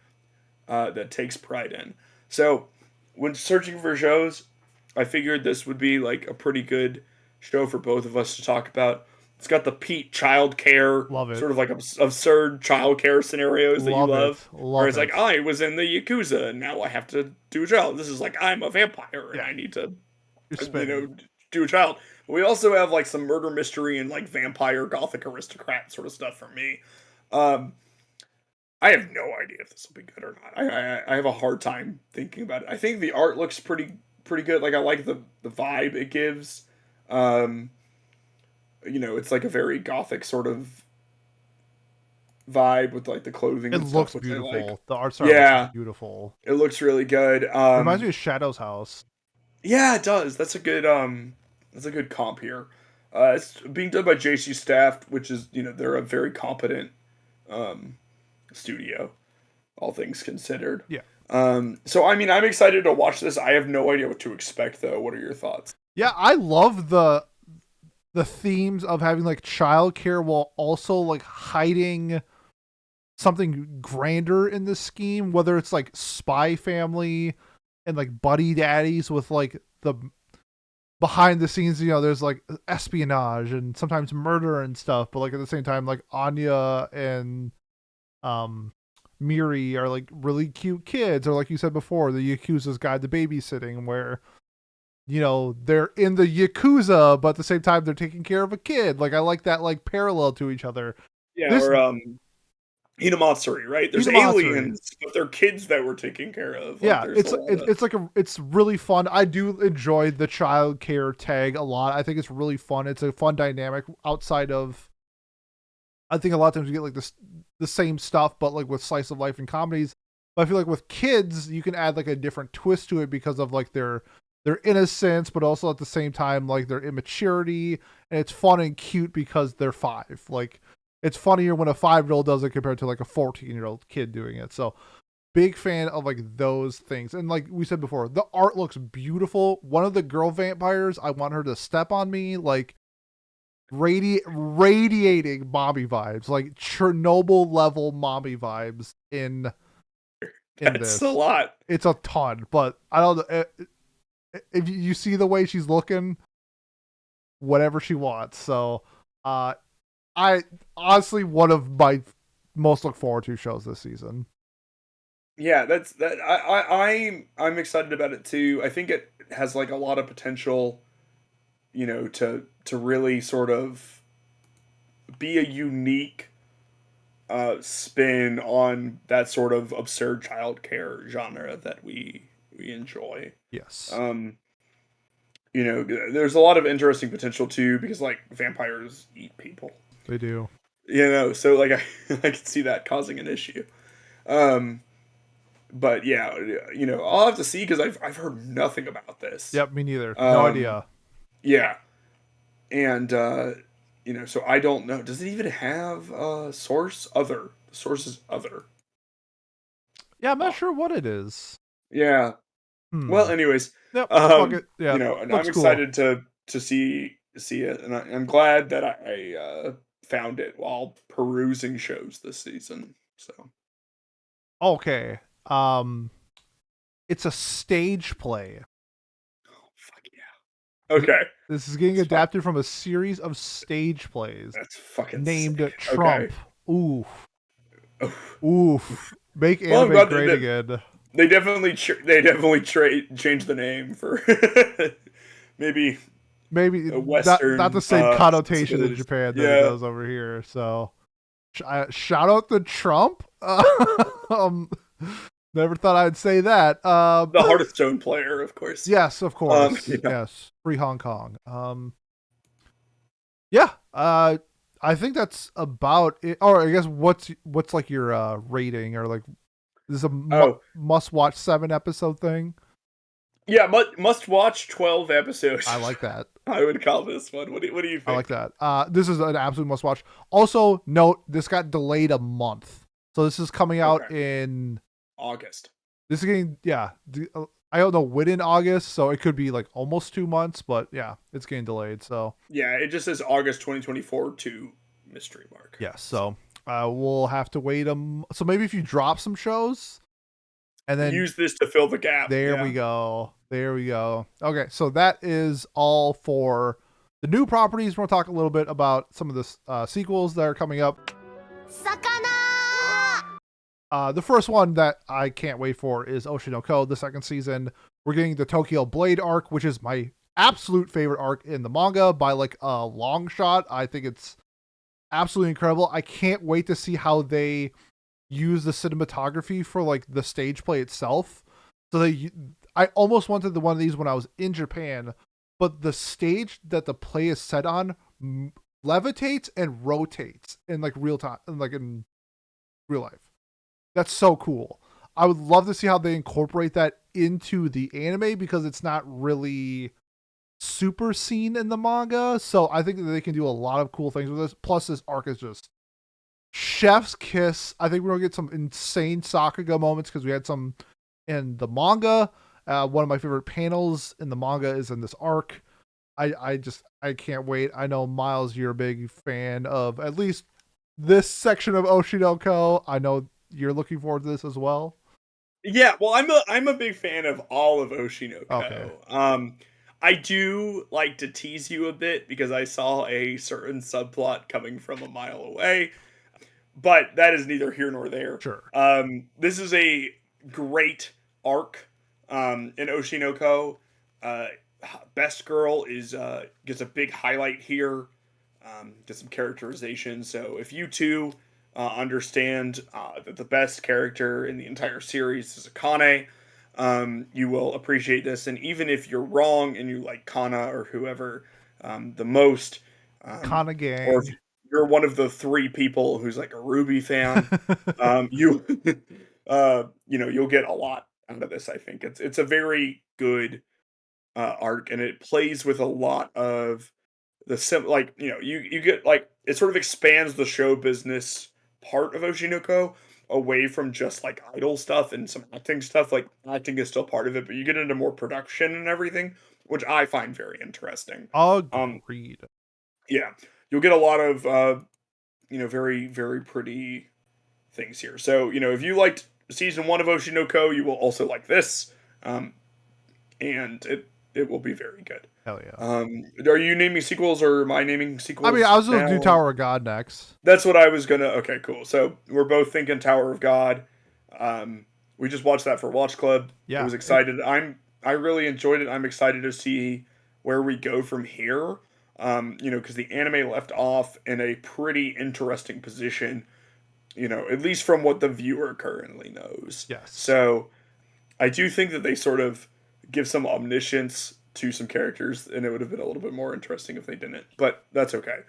Speaker 2: that takes pride in? So, when searching for shows, I figured this would be like a pretty good show for both of us to talk about. It's got the Pete childcare,
Speaker 1: Love it.
Speaker 2: sort of like absurd childcare scenarios that you love. Where it's like, I was in the Yakuza and now I have to do a child. This is like, I'm a vampire and I need to, do a child. But we also have like some murder mystery and like vampire gothic aristocrat sort of stuff for me. I have no idea if this will be good or not. I have a hard time thinking about it. I think the art looks pretty good. Like I like the vibe it gives. It's like a very gothic sort of vibe with like the clothing.
Speaker 1: It
Speaker 2: and
Speaker 1: looks
Speaker 2: stuff,
Speaker 1: beautiful.
Speaker 2: Like.
Speaker 1: The art style looks beautiful.
Speaker 2: It looks really good.
Speaker 1: Reminds me of Shadow's House.
Speaker 2: Yeah, it does. That's a good comp here. It's being done by JC Staff, which is they're a very competent studio, all things considered.
Speaker 1: Yeah.
Speaker 2: So I mean, I'm excited to watch this. I have no idea what to expect though. What are your thoughts?
Speaker 1: Yeah, I love the themes of having like childcare while also like hiding something grander in this scheme, whether it's like spy family and like buddy daddies with like the behind the scenes, there's like espionage and sometimes murder and stuff, but like at the same time, like Anya and Miri are like really cute kids, or like you said before, the Yakuza's Guide to Babysitting, where they're in the Yakuza, but at the same time they're taking care of a kid. Like I like that like parallel to each other.
Speaker 2: Yeah, or Hinamatsuri, right? There's aliens, but they're kids that we're taking care of.
Speaker 1: Yeah, it's really fun. I do enjoy the child care tag a lot. I think it's really fun. It's a fun dynamic outside of. I think a lot of times we get like the same stuff, but like with slice of life and comedies. But I feel like with kids, you can add like a different twist to it because of like their innocence, but also at the same time like their immaturity, and it's fun and cute because they're 5. Like it's funnier when a 5-year-old does it compared to like a 14-year-old kid doing it. So big fan of like those things. And like we said before, the art looks beautiful. One of the girl vampires, I want her to step on me, like radiating mommy vibes, like Chernobyl level mommy vibes in
Speaker 2: That's
Speaker 1: this.
Speaker 2: A lot.
Speaker 1: It's a ton, but I don't know. If you see the way she's looking, whatever she wants. So, I honestly one of my most look forward to shows this season.
Speaker 2: Yeah, I'm excited about it too. I think it has like a lot of potential, to really sort of be a unique spin on that sort of absurd childcare genre that we enjoy.
Speaker 1: Yes.
Speaker 2: There's a lot of interesting potential too, because like vampires eat people.
Speaker 1: They do.
Speaker 2: So like I can see that causing an issue. But yeah, I'll have to see because I've heard nothing about this.
Speaker 1: Yep, me neither. No idea.
Speaker 2: Yeah. And so I don't know. Does it even have a source? Other. The source is other.
Speaker 1: Yeah, I'm not sure what it is.
Speaker 2: Yeah. Well, anyways.
Speaker 1: Yep. Fuck it. Yeah.
Speaker 2: And I'm excited to see it, and I'm glad that I found it while perusing shows this season. So.
Speaker 1: Okay. It's a stage play.
Speaker 2: Oh fuck yeah. Okay.
Speaker 1: This is getting adapted from a series of stage plays.
Speaker 2: That's fucking
Speaker 1: named
Speaker 2: sick.
Speaker 1: Trump.
Speaker 2: Okay.
Speaker 1: Oof. Make anime great again.
Speaker 2: They definitely changed the name for maybe a Western,
Speaker 1: not the same connotation in Japan that it does over here. So shout out to Trump. Never thought I'd say that.
Speaker 2: The Hearthstone player, of course.
Speaker 1: Yes, of course. Yes, free Hong Kong. I think that's about it. Or I guess what's like your rating, or like This is a
Speaker 2: Oh.
Speaker 1: must-watch 7-episode thing.
Speaker 2: Yeah, must watch 12 episodes.
Speaker 1: I like that.
Speaker 2: I would call this one. What do you think?
Speaker 1: I like that. This is an absolute must-watch. Also, note, this got delayed a month. So this is coming out in...
Speaker 2: August.
Speaker 1: This is getting... Yeah. I don't know when in August, so it could be like almost 2 months, but yeah, it's getting delayed, so...
Speaker 2: Yeah, it just says August 2024 to mystery mark.
Speaker 1: Yeah, so we'll have to wait so maybe if you drop some shows and then
Speaker 2: use this to fill the gap.
Speaker 1: There we go. Okay, so that is all for the new properties. We're going to talk a little bit about some of the sequels that are coming up. The first one that I can't wait for is Oshi no Ko, the second season. We're getting the Tokyo Blade arc, which is my absolute favorite arc in the manga by like a long shot. I think it's absolutely incredible. I can't wait to see how they use the cinematography for like the stage play itself. So I almost wanted one of these when I was in Japan, but the stage that the play is set on levitates and rotates in like real time, like in real life. That's so cool. I would love to see how they incorporate that into the anime because it's not really super seen in the manga. So I think that they can do a lot of cool things with this. Plus, this arc is just chef's kiss. I think we're gonna get some insane Sakuga moments because we had some in the manga. One of my favorite panels in the manga is in this arc. I can't wait. I know Miles, you're a big fan of at least this section of Oshi no Ko. I know you're looking forward to this as well.
Speaker 2: Yeah, well, I'm a big fan of all of Oshi no Ko.
Speaker 1: Okay.
Speaker 2: I do like to tease you a bit because I saw a certain subplot coming from a mile away, but that is neither here nor there.
Speaker 1: Sure.
Speaker 2: This is a great arc in Oshi no Ko. Best Girl gets a big highlight here. Gets some characterization. So if you two understand that the best character in the entire series is Akane, you will appreciate this. And even if you're wrong and you like Kana or whoever the most,
Speaker 1: Kana gang,
Speaker 2: or if you're one of the 3 people who's like a Ruby fan, you'll get a lot out of this. I think it's a very good arc, and it plays with a lot of the you get like it sort of expands the show business part of Oshi no Ko away from just like idol stuff and some acting stuff. Like acting is still part of it, but you get into more production and everything, which I find very interesting.
Speaker 1: Agreed.
Speaker 2: Yeah, you'll get a lot of very, very pretty things here. So if you liked season 1 of Oshi no Ko, you will also like this, and it will be very good.
Speaker 1: Hell yeah.
Speaker 2: Are you naming sequels or am I naming sequels?
Speaker 1: I mean, I was going to do Tower of God next.
Speaker 2: That's what I was gonna. Okay, cool. So we're both thinking Tower of God. We just watched that for Watch Club.
Speaker 1: Yeah,
Speaker 2: I was excited. I really enjoyed it. I'm excited to see where we go from here. Because the anime left off in a pretty interesting position. At least from what the viewer currently knows.
Speaker 1: Yes.
Speaker 2: So I do think that they sort of give some omniscience to some characters, and it would have been a little bit more interesting if they didn't. But that's okay.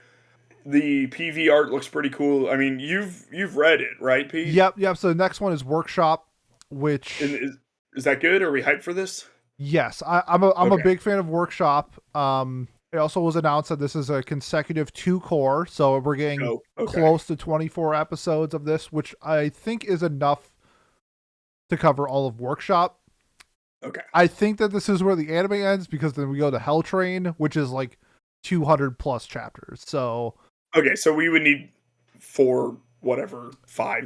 Speaker 2: The PV art looks pretty cool. I mean, you've read it, right, Pete?
Speaker 1: Yep. So the next one is Workshop, which
Speaker 2: is that good? Are we hyped for this?
Speaker 1: Yes, I'm a big fan of Workshop. It also was announced that this is a consecutive 2-core, so we're getting close to 24 episodes of this, which I think is enough to cover all of Workshop.
Speaker 2: Okay.
Speaker 1: I think that this is where the anime ends because then we go to Hell Train, which is like 200 plus chapters. So
Speaker 2: okay, so we would need 5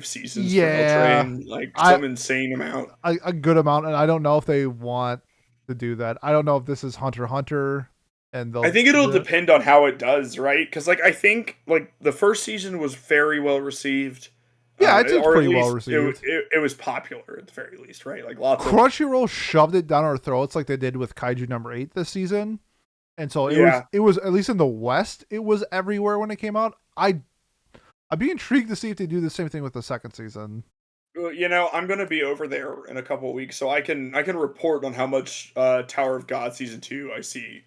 Speaker 2: seasons for Hell Train, like some insane amount.
Speaker 1: A good amount, and I don't know if they want to do that. I don't know if this is Hunter x Hunter, and
Speaker 2: I think it'll depend on how it does, right? Because I think the first season was very well received.
Speaker 1: Yeah, it's pretty well received.
Speaker 2: It was popular at the very least, right? Like
Speaker 1: Crunchyroll shoved it down our throats like they did with Kaiju number 8 this season, and so it was at least in the West, it was everywhere when it came out. I'd be intrigued to see if they do the same thing with the second season.
Speaker 2: I'm gonna be over there in a couple of weeks, so I can report on how much Tower of God season 2 I see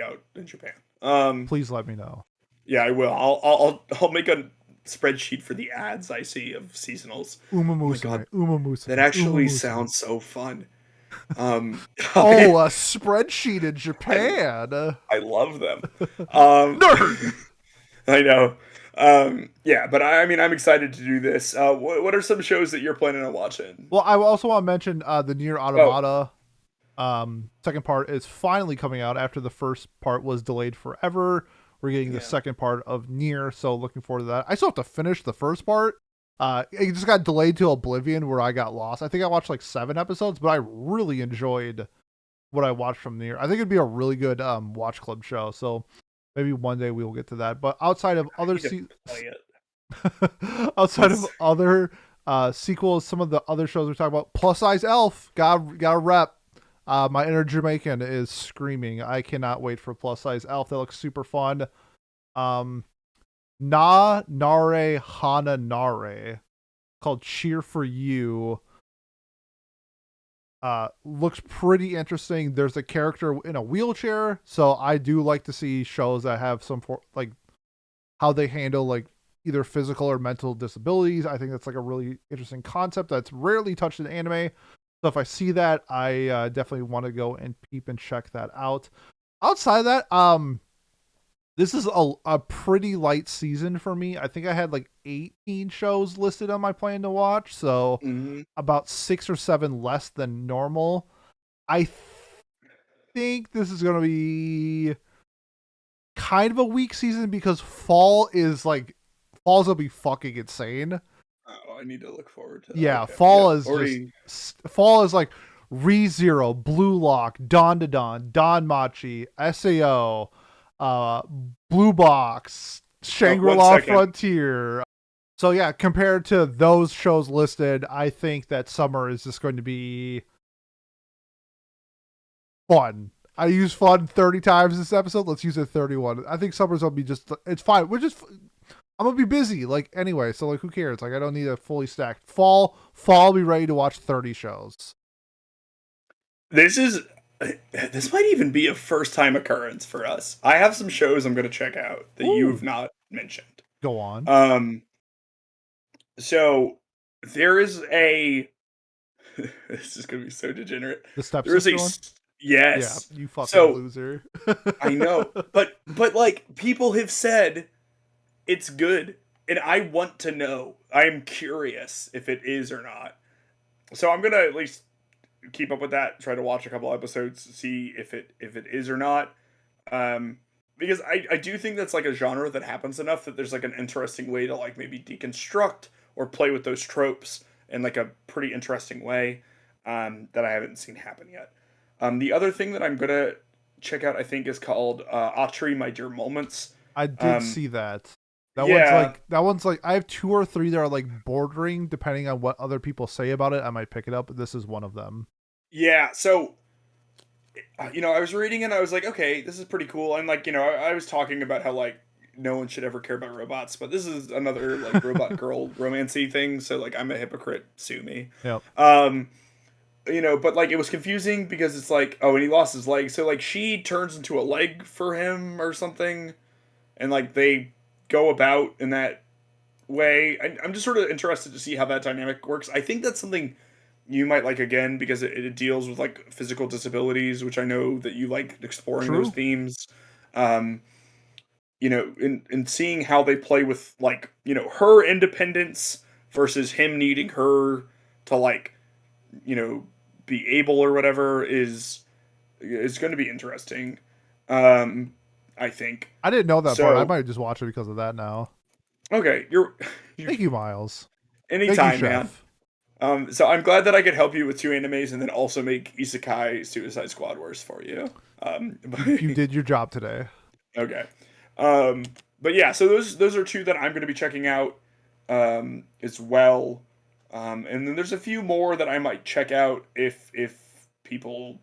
Speaker 2: out in Japan.
Speaker 1: Please let me know.
Speaker 2: Yeah, I will. I'll make a spreadsheet for the ads I see of seasonals.
Speaker 1: Uma
Speaker 2: Oh my
Speaker 1: Musume.
Speaker 2: God,
Speaker 1: Uma Musume.
Speaker 2: that actually
Speaker 1: Uma Musume.
Speaker 2: sounds so fun.
Speaker 1: Oh, a spreadsheet in Japan.
Speaker 2: I love them.
Speaker 1: Nerd.
Speaker 2: I know. Yeah, but I mean, I'm excited to do this. What are some shows that you're planning on watching?
Speaker 1: Well, I also want to mention the Nier Automata second part is finally coming out after the first part was delayed forever. We're getting the second part of Nier, so looking forward to that. I still have to finish the first part. It just got delayed to Oblivion where I got lost. I think I watched like 7 episodes, but I really enjoyed what I watched from Nier. I think it'd be a really good watch club show. So maybe one day we will get to that. But outside of other outside of other sequels, some of the other shows we're talking about, Plus Size Elf, got a rep. My inner Jamaican is screaming. I cannot wait for Plus Size Elf. That looks super fun. Na Nare Hana Nare, called Cheer for You. Looks pretty interesting. There's a character in a wheelchair, so I do like to see shows that have some like how they handle like either physical or mental disabilities. I think that's like a really interesting concept that's rarely touched in anime. So if I see that, I definitely want to go and peep and check that out. Outside of that, this is a pretty light season for me. I think I had like 18 shows listed on my plan to watch, so about 6 or 7 less than normal. I think this is going to be kind of a weak season because fall's going to be fucking insane.
Speaker 2: Oh, I need to look forward to that.
Speaker 1: Yeah,
Speaker 2: okay.
Speaker 1: fall is like ReZero, Blue Lock, Dawn to Dawn, Don Machi, SAO, Blue Box, Shangri-La Frontier. So yeah, compared to those shows listed, I think that summer is just going to be fun. I used fun 30 times this episode. Let's use it 31. I think summer's gonna be it's fine. I'm gonna be busy, like anyway. So like, who cares? Like, I don't need a fully stacked fall. I'll be ready to watch 30 shows.
Speaker 2: This might even be a first time occurrence for us. I have some shows I'm gonna check out that you've not mentioned.
Speaker 1: Go on.
Speaker 2: So there is a. This is gonna be so degenerate.
Speaker 1: The stepsister one?
Speaker 2: Yes.
Speaker 1: Yeah, you fucking loser.
Speaker 2: I know, but like people have said it's good, and I want to know. I'm curious if it is or not. So I'm gonna at least keep up with that. Try to watch a couple episodes to see if it is or not. Because I do think that's like a genre that happens enough that there's like an interesting way to like maybe deconstruct or play with those tropes in like a pretty interesting way that I haven't seen happen yet. The other thing that I'm gonna check out, I think, is called Atri, My Dear Moments.
Speaker 1: I did see that. That one's like I have 2 or 3 that are like bordering, depending on what other people say about it. I might pick it up, but this is one of them.
Speaker 2: Yeah, so I was reading it and I was like, okay, this is pretty cool. And like, I was talking about how like no one should ever care about robots, but this is another like robot girl romancy thing, so like I'm a hypocrite, sue me.
Speaker 1: Yep.
Speaker 2: But like it was confusing because it's like, oh, and he lost his leg, so like she turns into a leg for him or something, and like they go about in that way. I'm just sort of interested to see how that dynamic works. I think that's something you might like again because it deals with like physical disabilities, which I know that you like exploring those themes. In seeing how they play with like, her independence versus him needing her to like, be able or whatever is going to be interesting. I think.
Speaker 1: I didn't know that part. I might just watch it because of that now.
Speaker 2: Okay,
Speaker 1: Thank you, Miles.
Speaker 2: Anytime, man. So I'm glad that I could help you with 2 animes and then also make Isekai Suicide Squad worse for you.
Speaker 1: You did your job today.
Speaker 2: Okay. But yeah, so those are 2 that I'm going to be checking out as well. And then there's a few more that I might check out if people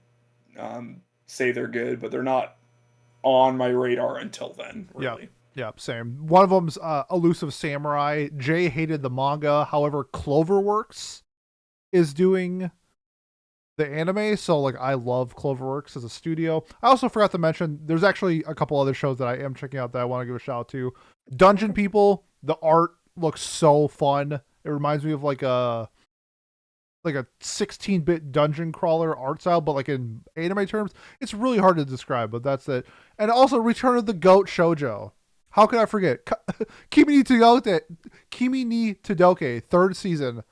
Speaker 2: say they're good, but they're not on my radar until then. Really.
Speaker 1: Yeah, same. One of them's Elusive Samurai. Jay hated the manga. However, Cloverworks is doing the anime, so like I love Cloverworks as a studio. I also forgot to mention there's actually a couple other shows that I am checking out that I want to give a shout out to. Dungeon People. The art looks so fun. It reminds me of like a 16-bit dungeon crawler art style, but like in anime terms, it's really hard to describe, but that's it. And also Return of the Goat Shoujo. How could I forget? Kimi ni Todoke, third season,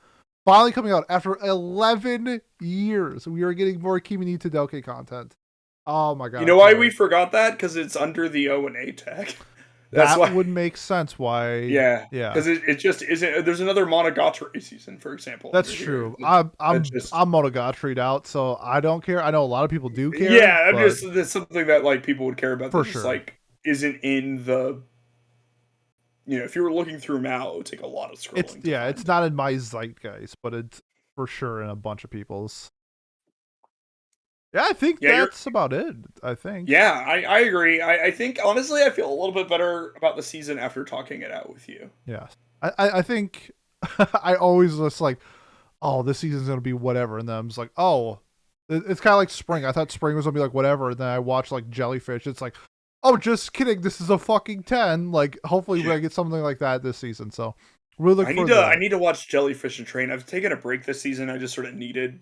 Speaker 1: finally coming out after 11 years. We are getting more Kimi ni Todoke content. Oh my god.
Speaker 2: You know why we forgot that? Because it's under the O and A tag.
Speaker 1: That's why would make sense why.
Speaker 2: Yeah. Because it just isn't. There's another Monogatari season, for example.
Speaker 1: That's true. I'm Monogatari'd out, so I don't care. I know a lot of people do care.
Speaker 2: Yeah, that's something that like people would care about.
Speaker 1: For
Speaker 2: that
Speaker 1: sure.
Speaker 2: Just, like isn't in the. If you were looking through Mal, it would take a lot of scrolling.
Speaker 1: It's not in my zeitgeist, but it's for sure in a bunch of people's. Yeah, I think that's about it. I think.
Speaker 2: Yeah, I agree. I think, honestly, I feel a little bit better about the season after talking it out with you.
Speaker 1: Yeah. I think I always was like, oh, this season's going to be whatever. And then I'm just like, oh, it's kind of like spring. I thought spring was going to be like whatever. And then I watched like Jellyfish. It's like, oh, just kidding. This is a fucking 10. Like, hopefully we're going to get something like that this season. So really look forward to that.
Speaker 2: I need to watch Jellyfish and Train. I've taken a break this season. I just sort of needed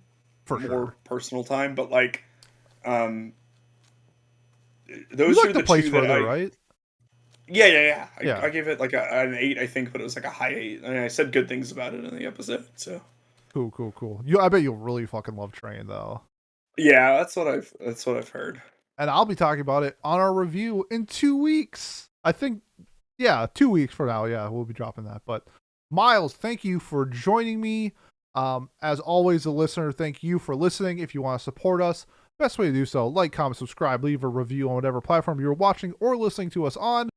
Speaker 2: more personal time, but like those are the
Speaker 1: place
Speaker 2: two
Speaker 1: further,
Speaker 2: that
Speaker 1: right?
Speaker 2: Yeah. I gave it like an 8, I think, but it was like a high 8. I mean, I said good things about it in the episode. So
Speaker 1: cool. I bet you'll really fucking love Train though.
Speaker 2: Yeah, that's what I've heard.
Speaker 1: And I'll be talking about it on our review in 2 weeks. I think, 2 weeks from now. Yeah, we'll be dropping that. But Miles, thank you for joining me. As always, the listener, thank you for listening. If you want to support us, best way to do so, like, comment, subscribe, leave a review on whatever platform you're watching or listening to us on.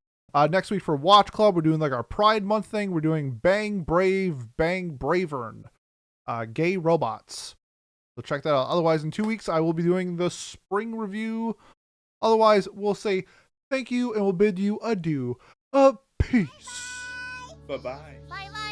Speaker 1: Next week for Watch Club, we're doing like our Pride Month thing. We're doing Bang Brave, Bang Bravern, Gay Robots. So check that out. Otherwise, in 2 weeks, I will be doing the spring review. Otherwise, we'll say thank you and we'll bid you adieu. Peace.
Speaker 2: Bye-bye.
Speaker 5: Bye-bye.